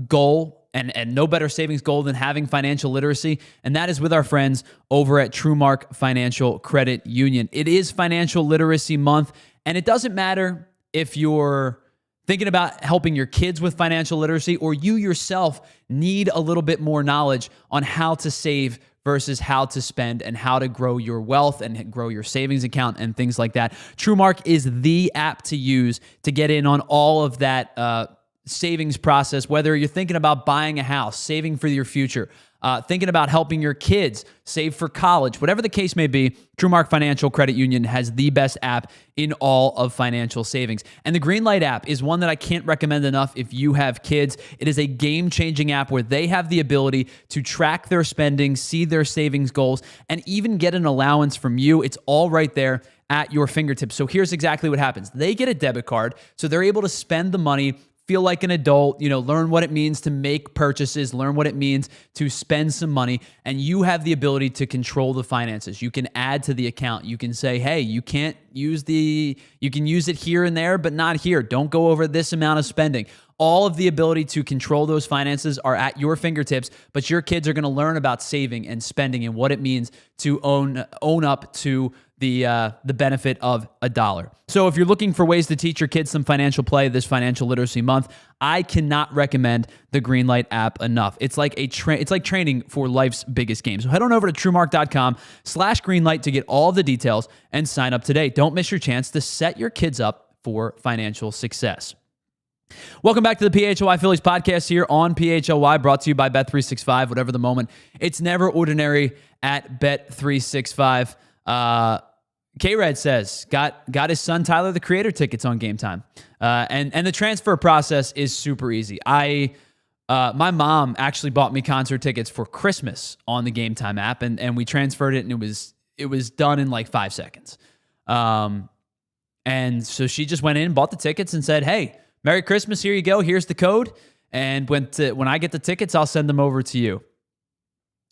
goal and no better savings goal than having financial literacy, and that is with our friends over at TrueMark Financial Credit Union. It is Financial Literacy Month, and it doesn't matter if you're thinking about helping your kids with financial literacy or you yourself need a little bit more knowledge on how to save versus how to spend and how to grow your wealth and grow your savings account and things like that. TrueMark is the app to use to get in on all of that savings process, whether you're thinking about buying a house, saving for your future, thinking about helping your kids save for college, whatever the case may be. TrueMark Financial Credit Union has the best app in all of financial savings. And the Greenlight app is one that I can't recommend enough if you have kids. It is a game-changing app where they have the ability to track their spending, see their savings goals, and even get an allowance from you. It's all right there at your fingertips. So here's exactly what happens. They get a debit card, so they're able to spend the money, feel like an adult, learn what it means to make purchases, learn what it means to spend some money, and you have the ability to control the finances. You can add to the account. You can say, hey, you can use it here and there, but not here. Don't go over this amount of spending. All of the ability to control those finances are at your fingertips, but your kids are going to learn about saving and spending and what it means to own up to the benefit of $1. So if you're looking for ways to teach your kids some financial play this financial literacy month, I cannot recommend the Greenlight app enough. It's like it's like training for life's biggest game. So head on over to TrueMark.com/Greenlight to get all the details and sign up today. Don't miss your chance to set your kids up for financial success. Welcome back to the PHLY Phillies podcast here on PHLY, brought to you by Bet365. Whatever the moment, it's never ordinary at Bet365. K-Red says, got his son Tyler, the Creator, tickets on Game Time. And the transfer process is super easy. My mom actually bought me concert tickets for Christmas on the Game Time app, and we transferred it, and it was done in like 5 seconds. And so she just went in, bought the tickets, and said, "Hey, Merry Christmas, here you go. Here's the code." And when I get the tickets, I'll send them over to you.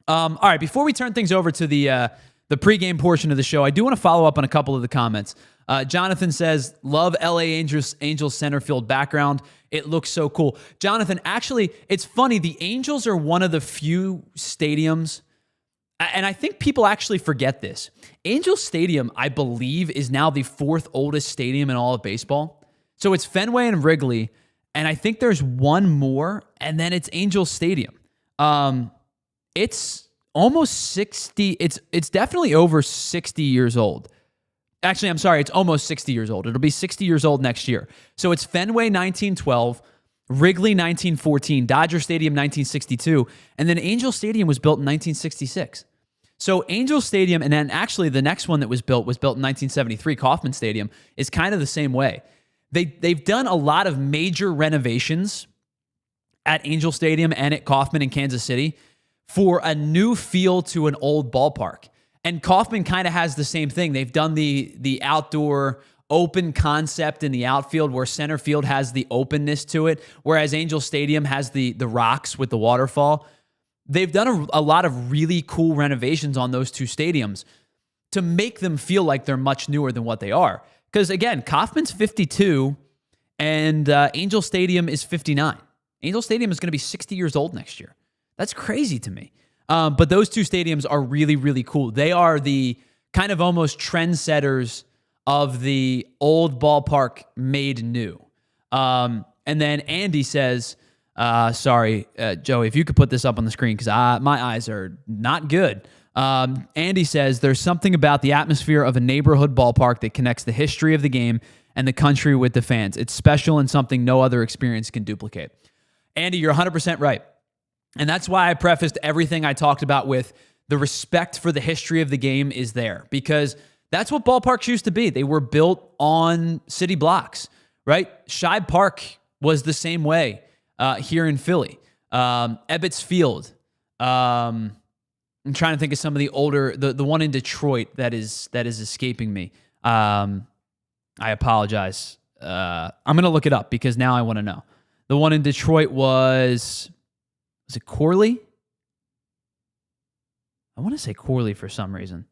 All right, before we turn things over to the pregame portion of the show, I do want to follow up on a couple of the comments. Jonathan says, "Love LA Angels center field background. It looks so cool." Jonathan, actually, it's funny. The Angels are one of the few stadiums, and I think people actually forget this. Angels Stadium, I believe, is now the 4th oldest stadium in all of baseball. So it's Fenway and Wrigley, and I think there's one more, and then it's Angels Stadium. It's almost 60. It's definitely over 60 years old. Actually, I'm sorry, it's almost 60 years old. It'll be 60 years old next year. So it's Fenway 1912, Wrigley 1914, Dodger Stadium 1962, and then Angel Stadium was built in 1966. So Angel Stadium, and then actually the next one that was built in 1973, Kauffman Stadium, is kind of the same way. They've done a lot of major renovations at Angel Stadium and at Kauffman in Kansas City for a new feel to an old ballpark. And Kauffman kind of has the same thing. They've done the outdoor open concept in the outfield where center field has the openness to it, whereas Angel Stadium has the rocks with the waterfall. They've done a lot of really cool renovations on those two stadiums to make them feel like they're much newer than what they are. Because, again, Kauffman's 52 and Angel Stadium is 59. Angel Stadium is going to be 60 years old next year. That's crazy to me. But those two stadiums are really, really cool. They are the kind of almost trendsetters of the old ballpark made new. And then Andy says, sorry, Joey, if you could put this up on the screen because my eyes are not good. Andy says, "There's something about the atmosphere of a neighborhood ballpark that connects the history of the game and the country with the fans. It's special and something no other experience can duplicate." Andy, you're 100% right. And that's why I prefaced everything I talked about with the respect for the history of the game is there, because that's what ballparks used to be. They were built on city blocks, right? Shibe Park was the same way here in Philly. Ebbets Field. I'm trying to think of some of the older, the one in Detroit that is escaping me. I apologize. I'm going to look it up because now I want to know. The one in Detroit was it Corley? I want to say Corley for some reason.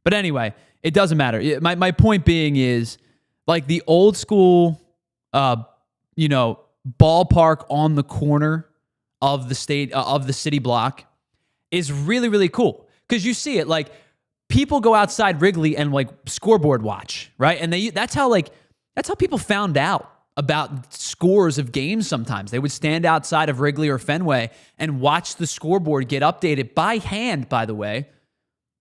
But anyway, it doesn't matter. My point being is, like, the old school, ballpark on the corner of the city block is really, really cool. Because you see it, like, people go outside Wrigley and, like, scoreboard watch, right? And that's how people found out about scores of games sometimes. They would stand outside of Wrigley or Fenway and watch the scoreboard get updated by hand, by the way,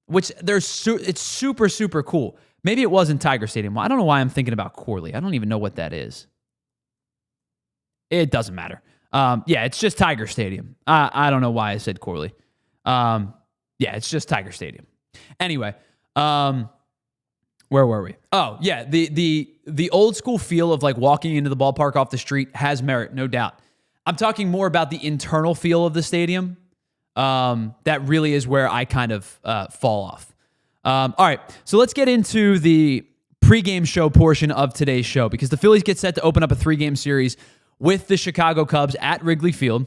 which it's super, super cool. Maybe it was in Tiger Stadium. I don't know why I'm thinking about Corley. I don't even know what that is. It doesn't matter. Yeah, it's just Tiger Stadium. I don't know why I said Corley. Yeah, it's just Tiger Stadium. Anyway, where were we? Oh, yeah, the old school feel of, like, walking into the ballpark off the street has merit, no doubt. I'm talking more about the internal feel of the stadium. That really is where I kind of fall off. All right, so let's get into the pregame show portion of today's show, because the Phillies get set to open up a 3-game series with the Chicago Cubs at Wrigley Field,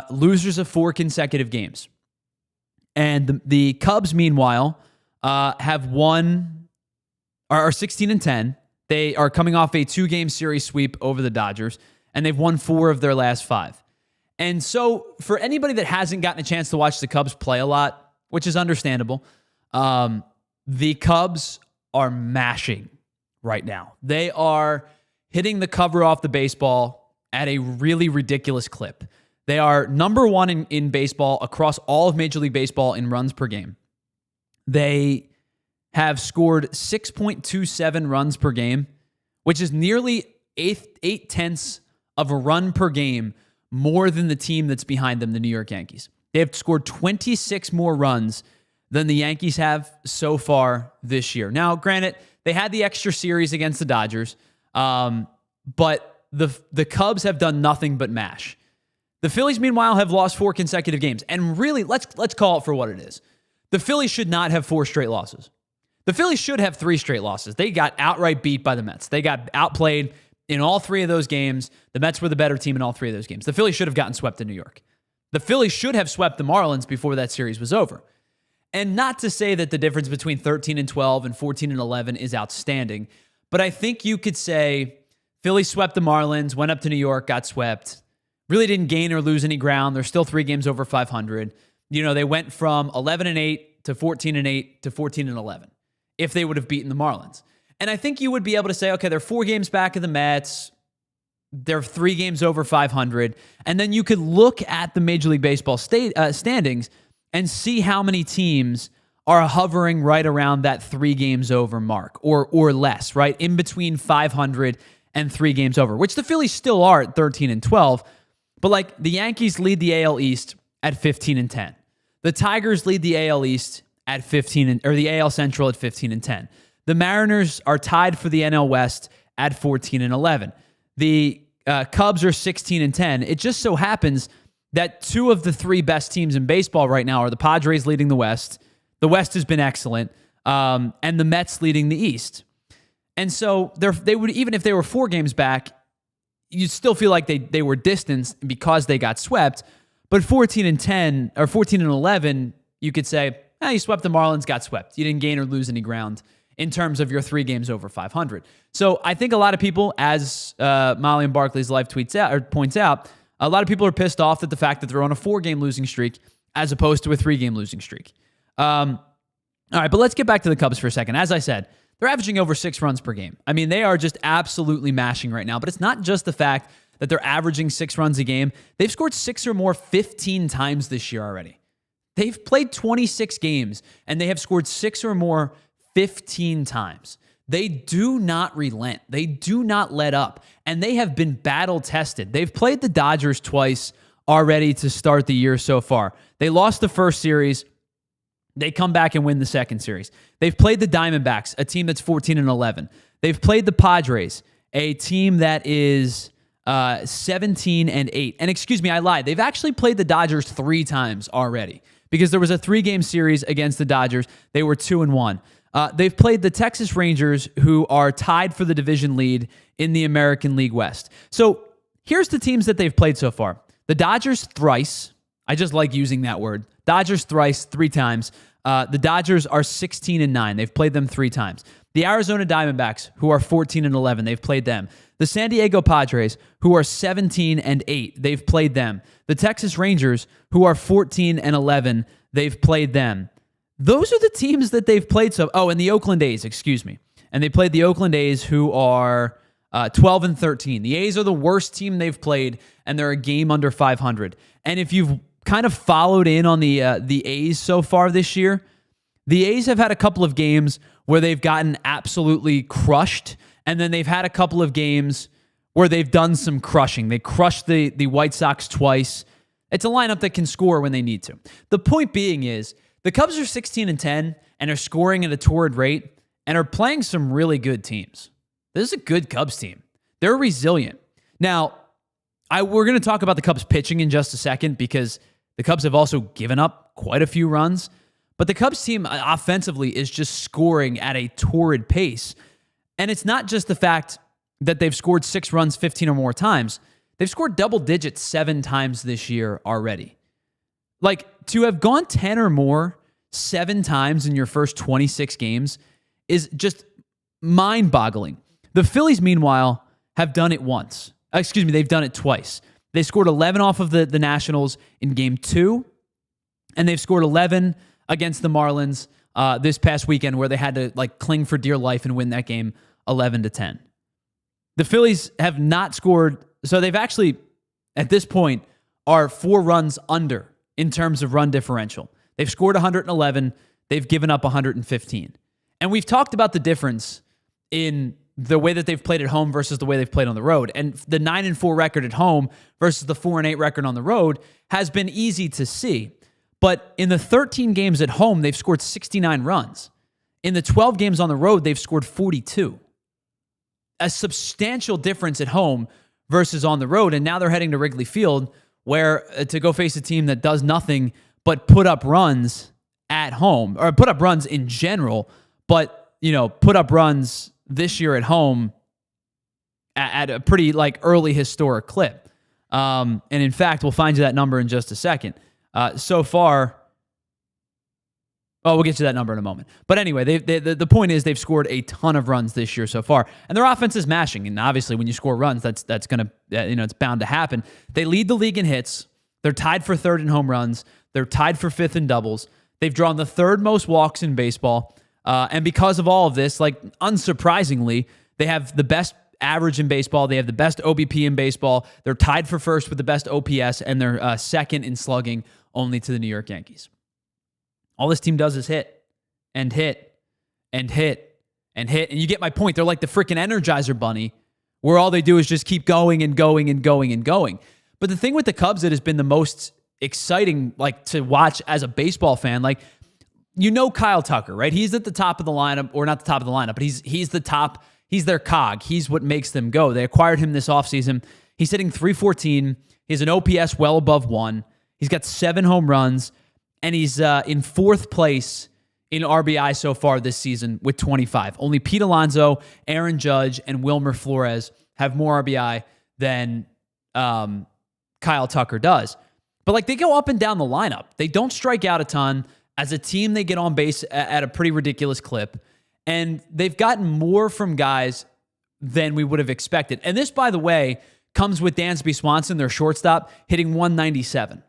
losers of 4 consecutive games. And the Cubs, meanwhile, have won, are 16-10. They are coming off a 2-game series sweep over the Dodgers, and they've won 4 of their last 5. And so for anybody that hasn't gotten a chance to watch the Cubs play a lot, which is understandable, the Cubs are mashing right now. They are hitting the cover off the baseball at a really ridiculous clip. They are number 1 in baseball across all of Major League Baseball in runs per game. They have scored 6.27 runs per game, which is nearly eight tenths of a run per game more than the team that's behind them, the New York Yankees. They have scored 26 more runs than the Yankees have so far this year. Now, granted, they had the extra series against the Dodgers, but the Cubs have done nothing but mash. The Phillies, meanwhile, have lost 4 consecutive games. And really, let's call it for what it is. The Phillies should not have 4 straight losses. The Phillies should have 3 straight losses. They got outright beat by the Mets. They got outplayed in all 3 of those games. The Mets were the better team in all 3 of those games. The Phillies should have gotten swept in New York. The Phillies should have swept the Marlins before that series was over. And not to say that the difference between 13-12 and 14-11 is outstanding, but I think you could say Phillies swept the Marlins, went up to New York, got swept, really didn't gain or lose any ground. They're still 3 games over 500. They went from 11-8 to 14-8 to 14-11 if they would have beaten the Marlins. And I think you would be able to say, okay, they're 4 games back of the Mets. They're 3 games over 500. And then you could look at the Major League Baseball standings and see how many teams are hovering right around that 3 games over mark or less, right? In between 500 and 3 games over, which the Phillies still are at 13-12. But like the Yankees lead the AL East at 15-10. The Tigers lead the AL East at 15 or the AL Central at 15-10. The Mariners are tied for the NL West at 14-11. The Cubs are 16-10. It just so happens that 2 of the 3 best teams in baseball right now are the Padres leading the West. The West has been excellent, and the Mets leading the East. And so they would, even if they were 4 games back, you'd still feel like they were distanced because they got swept. But 14-10 or 14-11, you could say, you swept the Marlins, got swept. You didn't gain or lose any ground in terms of your 3 games over 500. So I think a lot of people, as Molly and Barkley's live points out, a lot of people are pissed off at the fact that they're on a 4-game losing streak as opposed to a 3-game losing streak. All right, but let's get back to the Cubs for a second. As I said, they're averaging over 6 runs per game. I mean, they are just absolutely mashing right now. But it's not just the fact that they're averaging 6 runs a game. They've scored 6 or more 15 times this year already. They've played 26 games, and they have scored 6 or more 15 times. They do not relent. They do not let up. And they have been battle-tested. They've played the Dodgers twice already to start the year so far. They lost the first series. They come back and win the second series. They've played the Diamondbacks, a team that's 14-11. They've played the Padres, a team that is 17-8. And excuse me, I lied. They've actually played the Dodgers 3 times already because there was a 3-game series against the Dodgers. They were 2-1. They've played the Texas Rangers, who are tied for the division lead in the American League West. So here's the teams that they've played so far. The Dodgers thrice. I just like using that word. Dodgers thrice, 3 times. The Dodgers are 16-9. They've played them 3 times. The Arizona Diamondbacks, who are 14-11, they've played them. The San Diego Padres, who are 17-8, they've played them. The Texas Rangers, who are 14-11, they've played them. Those are the teams that they've played. And the Oakland A's, excuse me. And they played the Oakland A's, who are 12-13. The A's are the worst team they've played, and they're a game under 500. And if you've kind of followed in on the A's so far this year, the A's have had a couple of games where they've gotten absolutely crushed, and then they've had a couple of games where they've done some crushing. They crushed the White Sox twice. It's a lineup that can score when they need to. The point being is, the Cubs are 16-10 and are scoring at a torrid rate and are playing some really good teams. This is a good Cubs team. They're resilient. Now, we're going to talk about the Cubs pitching in just a second because the Cubs have also given up quite a few runs. But the Cubs team offensively is just scoring at a torrid pace. And it's not just the fact that they've scored 6 runs 15 or more times. They've scored double digits 7 times this year already. Like, to have gone 10 or more 7 times in your first 26 games is just mind-boggling. The Phillies, meanwhile, have done it once. They've done it twice. They scored 11 off of the Nationals in Game 2, and they've scored 11 against the Marlins this past weekend where they had to cling for dear life and win that game 11-10. The Phillies have not scored, so they've actually, at this point, are 4 runs under in terms of run differential. They've scored 111. They've given up 115. And we've talked about the difference in the way that they've played at home versus the way they've played on the road. And the 9-4 record at home versus the 4-8 record on the road has been easy to see. But in the 13 games at home, they've scored 69 runs. In the 12 games on the road, they've scored 42. A substantial difference at home versus on the road. And now they're heading to Wrigley Field, where to go face a team that does nothing but put up runs at home, or put up runs in general, but, put up runs this year at home at a pretty early historic clip. And in fact, we'll find you that number in just a second. So far, we'll get to that number in a moment. But anyway, the point is they've scored a ton of runs this year so far, and their offense is mashing. And obviously, when you score runs, that's gonna it's bound to happen. They lead the league in hits. They're tied for third in home runs. They're tied for fifth in doubles. They've drawn the third most walks in baseball. And because of all of this, unsurprisingly, they have the best average in baseball. They have the best OBP in baseball. They're tied for first with the best OPS, and they're second in slugging, only to the New York Yankees. All this team does is hit and hit and hit and hit. And you get my point. They're like the freaking Energizer Bunny, where all they do is just keep going and going and going and going. But the thing with the Cubs that has been the most exciting, to watch as a baseball fan, Kyle Tucker, right? He's at the top of the lineup, or not the top of the lineup, but he's the top. He's their cog. He's what makes them go. They acquired him this offseason. He's hitting .314. He has an OPS well above 1. He's got 7 home runs, and he's in 4th place in RBI so far this season with 25. Only Pete Alonso, Aaron Judge, and Wilmer Flores have more RBI than Kyle Tucker does. But they go up and down the lineup. They don't strike out a ton. As a team, they get on base at a pretty ridiculous clip. And they've gotten more from guys than we would have expected. And this, by the way, comes with Dansby Swanson, their shortstop, hitting .197.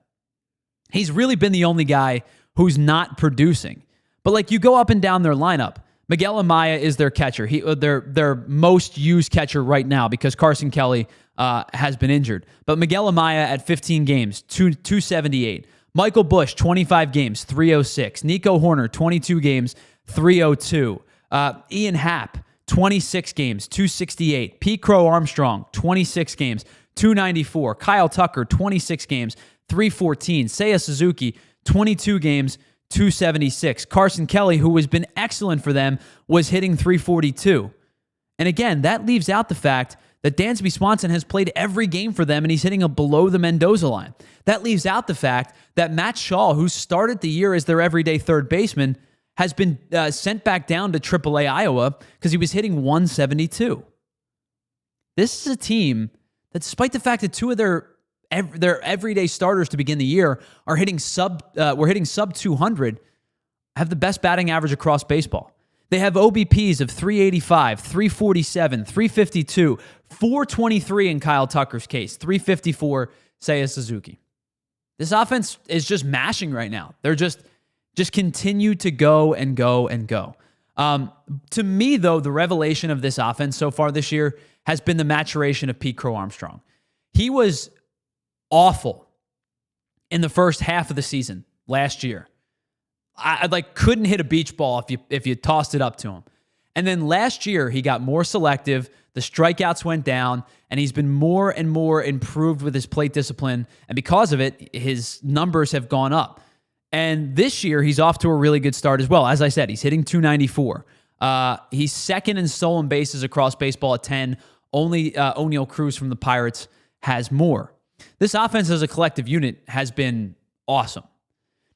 He's really been the only guy who's not producing. But you go up and down their lineup. Miguel Amaya is their catcher. Their most used catcher right now, because Carson Kelly has been injured. But Miguel Amaya at 15 games, 278. Michael Busch, 25 games, 306. Nico Horner, 22 games, 302. Ian Happ, 26 games, 268. Pete Crow Armstrong, 26 games, 294. Kyle Tucker, 26 games, 314. Seiya Suzuki, 22 games, 276. Carson Kelly, who has been excellent for them, was hitting 342. And again, that leaves out the fact that Dansby Swanson has played every game for them, and he's hitting a below the Mendoza line. That leaves out the fact that Matt Shaw, who started the year as their everyday third baseman, has been sent back down to AAA Iowa because he was hitting 172. This is a team that, despite the fact that 2 of their everyday starters to begin the year are hitting sub 200, have the best batting average across baseball. They have OBPs of 385, 347, 352, 423 in Kyle Tucker's case, 354 Seiya Suzuki. This offense is just mashing right now. They're just continue to go and go and go. To me, though, the revelation of this offense so far this year has been the maturation of Pete Crow Armstrong. He was awful in the first half of the season last year. I couldn't hit a beach ball if you tossed it up to him. And then last year, he got more selective. The strikeouts went down, and he's been more and more improved with his plate discipline. And because of it, his numbers have gone up. And this year, he's off to a really good start as well. As I said, he's hitting 294. He's second in stolen bases across baseball at 10. Only O'Neal Cruz from the Pirates has more. This offense as a collective unit has been awesome.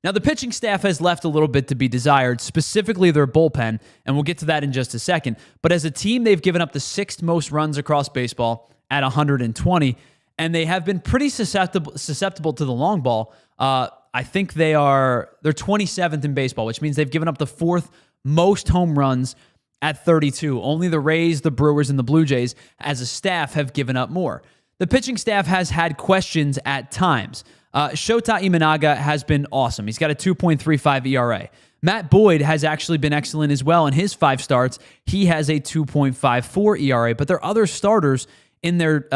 Now, the pitching staff has left a little bit to be desired, specifically their bullpen, and we'll get to that in just a second. But as a team, they've given up the 6th most runs across baseball at 120, and they have been pretty susceptible to the long ball. I think they're 27th in baseball, which means they've given up the 4th most home runs at 32. Only the Rays, the Brewers, and the Blue Jays, as a staff, have given up more. The pitching staff has had questions at times. Shota Imanaga has been awesome. He's got a 2.35 ERA. Matt Boyd has actually been excellent as well in his 5 starts. He has a 2.54 ERA, but there are other starters in their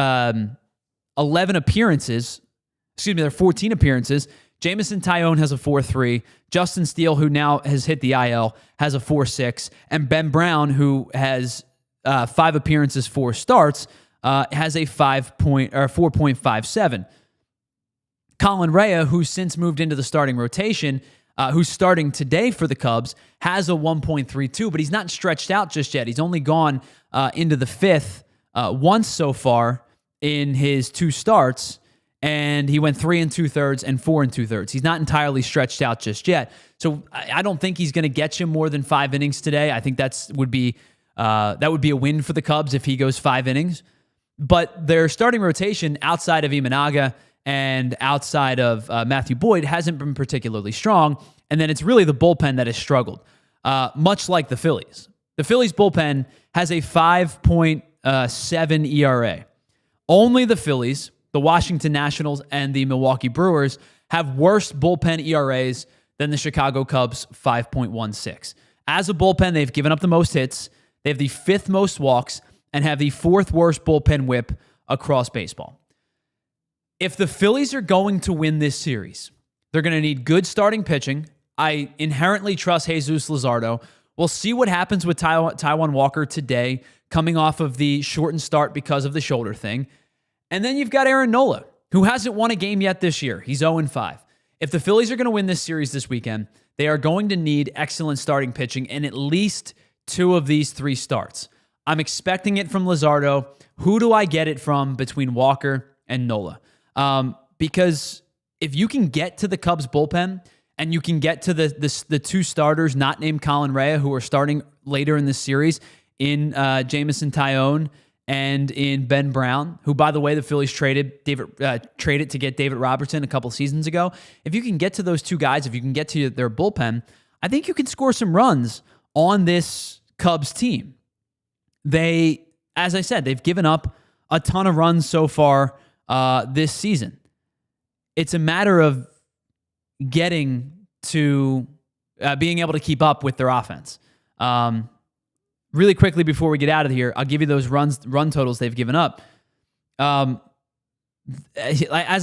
11 appearances, their 14 appearances. Jamison Tyone has a 4.3. Justin Steele, who now has hit the IL, has a 4.6. And Ben Brown, who has 5 appearances, 4 starts, has a 4.57. Colin Rea, who's since moved into the starting rotation, who's starting today for the Cubs, has a 1.32, but he's not stretched out just yet. He's only gone into the 5th once so far in his 2 starts, and he went 3 2/3 and 4 2/3. He's not entirely stretched out just yet. So I don't think he's going to get you more than 5 innings today. I think that would be a win for the Cubs if he goes 5 innings. But their starting rotation outside of Imanaga and outside of Matthew Boyd hasn't been particularly strong. And then it's really the bullpen that has struggled, much like the Phillies. The Phillies bullpen has a 5.7 ERA. Only the Phillies, the Washington Nationals, and the Milwaukee Brewers have worse bullpen ERAs than the Chicago Cubs' 5.16. As a bullpen, they've given up the most hits, they have the 5th most walks, and have the 4th worst bullpen whip across baseball. If the Phillies are going to win this series, they're going to need good starting pitching. I inherently trust Jesus Luzardo. We'll see what happens with Taijuan Walker today, coming off of the shortened start because of the shoulder thing. And then you've got Aaron Nola, who hasn't won a game yet this year. He's 0-5. If the Phillies are going to win this series this weekend, they are going to need excellent starting pitching in at least 2 of these 3 starts. I'm expecting it from Luzardo. Who do I get it from between Walker and Nola? Because if you can get to the Cubs bullpen and you can get to the 2 starters not named Colin Rea, who are starting later in this series in Jameson Taillon and in Ben Brown, who, by the way, the Phillies traded to get David Robertson a couple seasons ago. If you can get to those 2 guys, if you can get to their bullpen, I think you can score some runs on this Cubs team. As I said, they've given up a ton of runs so far this season. It's a matter of getting to being able to keep up with their offense. Really quickly before we get out of here, I'll give you those run totals they've given up. As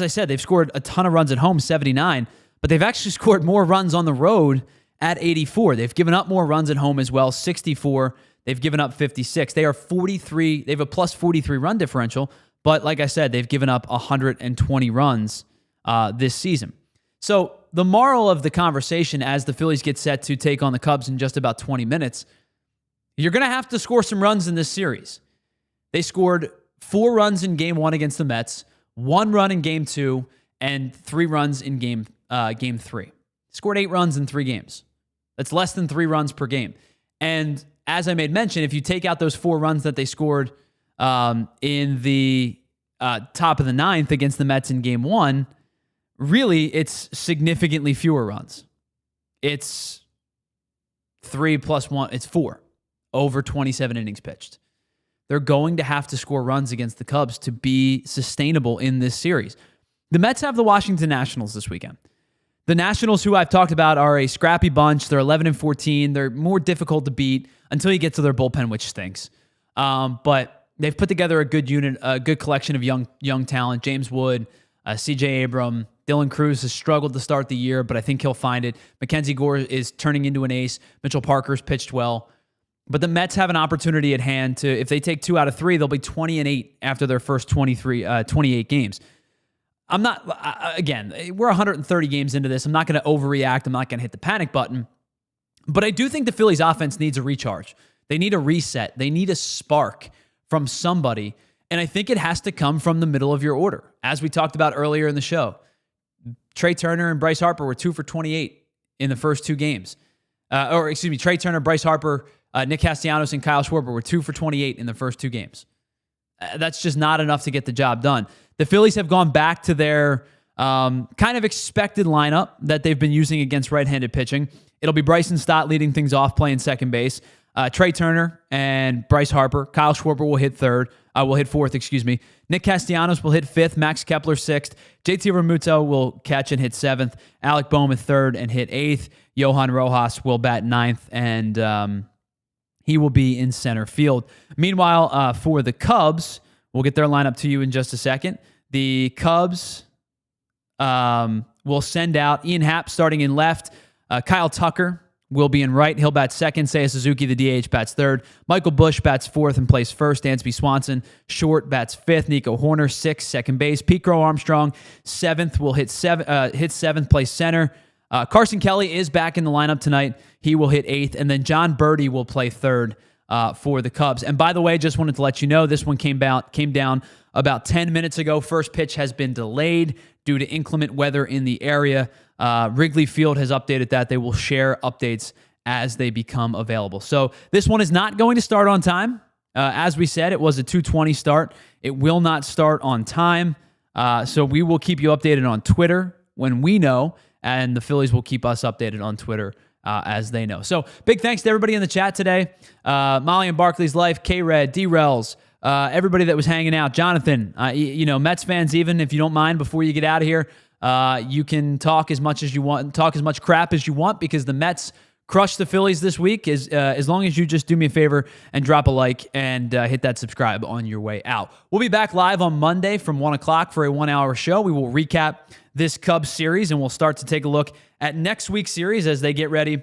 I said, they've scored a ton of runs at home, 79, but they've actually scored more runs on the road at 84. They've given up more runs at home as well, 64. They've given up 56. They are 43. They have a plus 43 run differential, but like I said, they've given up 120 runs this season. So the moral of the conversation as the Phillies get set to take on the Cubs in just about 20 minutes, you're going to have to score some runs in this series. They scored 4 runs in Game 1 against the Mets, 1 run in Game 2, and 3 runs in Game 3. Scored 8 runs in 3 games. That's less than 3 runs per game. And as I made mention, if you take out those 4 runs that they scored in the top of the 9th against the Mets in Game 1, really it's significantly fewer runs. It's 3 plus 1. It's 4 over 27 innings pitched. They're going to have to score runs against the Cubs to be sustainable in this series. The Mets have the Washington Nationals this weekend. The Nationals, who I've talked about, are a scrappy bunch. They're 11-14. They're more difficult to beat until you get to their bullpen, which stinks. But they've put together a good unit, a good collection of young talent. James Wood, C.J. Abram, Dylan Cruz has struggled to start the year, but I think he'll find it. Mackenzie Gore is turning into an ace. Mitchell Parker's pitched well. But the Mets have an opportunity at hand to, if they take 2 out of 3, they'll be 20-8 after their first 28 games. I'm not, again, we're 130 games into this. I'm not going to overreact. I'm not going to hit the panic button. But I do think the Phillies offense needs a recharge. They need a reset. They need a spark from somebody. And I think it has to come from the middle of your order. As we talked about earlier in the show, Trea Turner and Bryce Harper were 2 for 28 in the first 2 games. Trea Turner, Bryce Harper, Nick Castellanos, and Kyle Schwarber were 2 for 28 in the first 2 games. That's just not enough to get the job done. The Phillies have gone back to their kind of expected lineup that they've been using against right-handed pitching. It'll be Bryson Stott leading things off, playing second base. Trea Turner and Bryce Harper. Kyle Schwarber will hit fourth, excuse me. Nick Castellanos will hit 5th. Max Kepler 6th. JT Realmuto will catch and hit 7th. Alec Boehm 3rd and hit 8th. Johan Rojas will bat 9th, and he will be in center field. Meanwhile, for the Cubs, we'll get their lineup to you in just a second. The Cubs will send out Ian Happ starting in left. Kyle Tucker will be in right. He'll bat second. Seiya Suzuki, the DH, bats third. Michael Busch bats fourth and plays first. Dansby Swanson, short, bats fifth. Nico Horner, sixth, second base. Pete Crow Armstrong, seventh, will hit seventh, plays center. Carson Kelly is back in the lineup tonight. He will hit eighth. And then John Birdie will play third for the Cubs. And by the way, just wanted to let you know, this one came down about 10 minutes ago. First pitch has been delayed due to inclement weather in the area. Wrigley Field has updated that. They will share updates as they become available. So this one is not going to start on time. As we said, it was a 2:20 start. It will not start on time. So we will keep you updated on Twitter when we know, and the Phillies will keep us updated on Twitter as they know. So big thanks to everybody in the chat today. Molly and Barkley's Life, K-Red, D-Rels, everybody that was hanging out. Jonathan, Mets fans, even if you don't mind, before you get out of here, you can talk as much as you want, talk as much crap as you want, because the Mets crushed the Phillies this week. As long as you just do me a favor and drop a like and hit that subscribe on your way out. We'll be back live on Monday from 1 o'clock for a 1-hour show. We will recap this Cubs series, and we'll start to take a look at next week's series as they get ready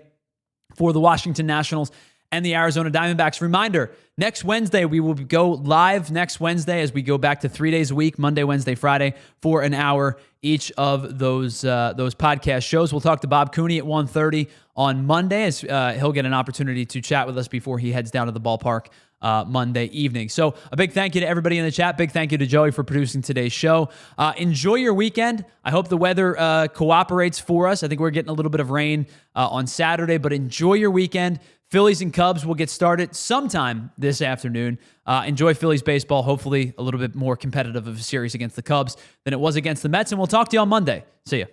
for the Washington Nationals and the Arizona Diamondbacks. Reminder, next Wednesday, we will go live next Wednesday as we go back to 3 days a week, Monday, Wednesday, Friday, for an hour each of those podcast shows. We'll talk to Bob Cooney at 1:30 on Monday as he'll get an opportunity to chat with us before he heads down to the ballpark Monday evening. So a big thank you to everybody in the chat. Big thank you to Joey for producing today's show. Enjoy your weekend. I hope the weather cooperates for us. I think we're getting a little bit of rain on Saturday, but enjoy your weekend. Phillies and Cubs will get started sometime this afternoon. Enjoy Phillies baseball. Hopefully a little bit more competitive of a series against the Cubs than it was against the Mets. And we'll talk to you on Monday. See ya.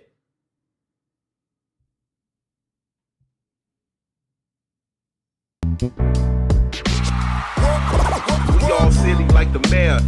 We all silly like the mayor.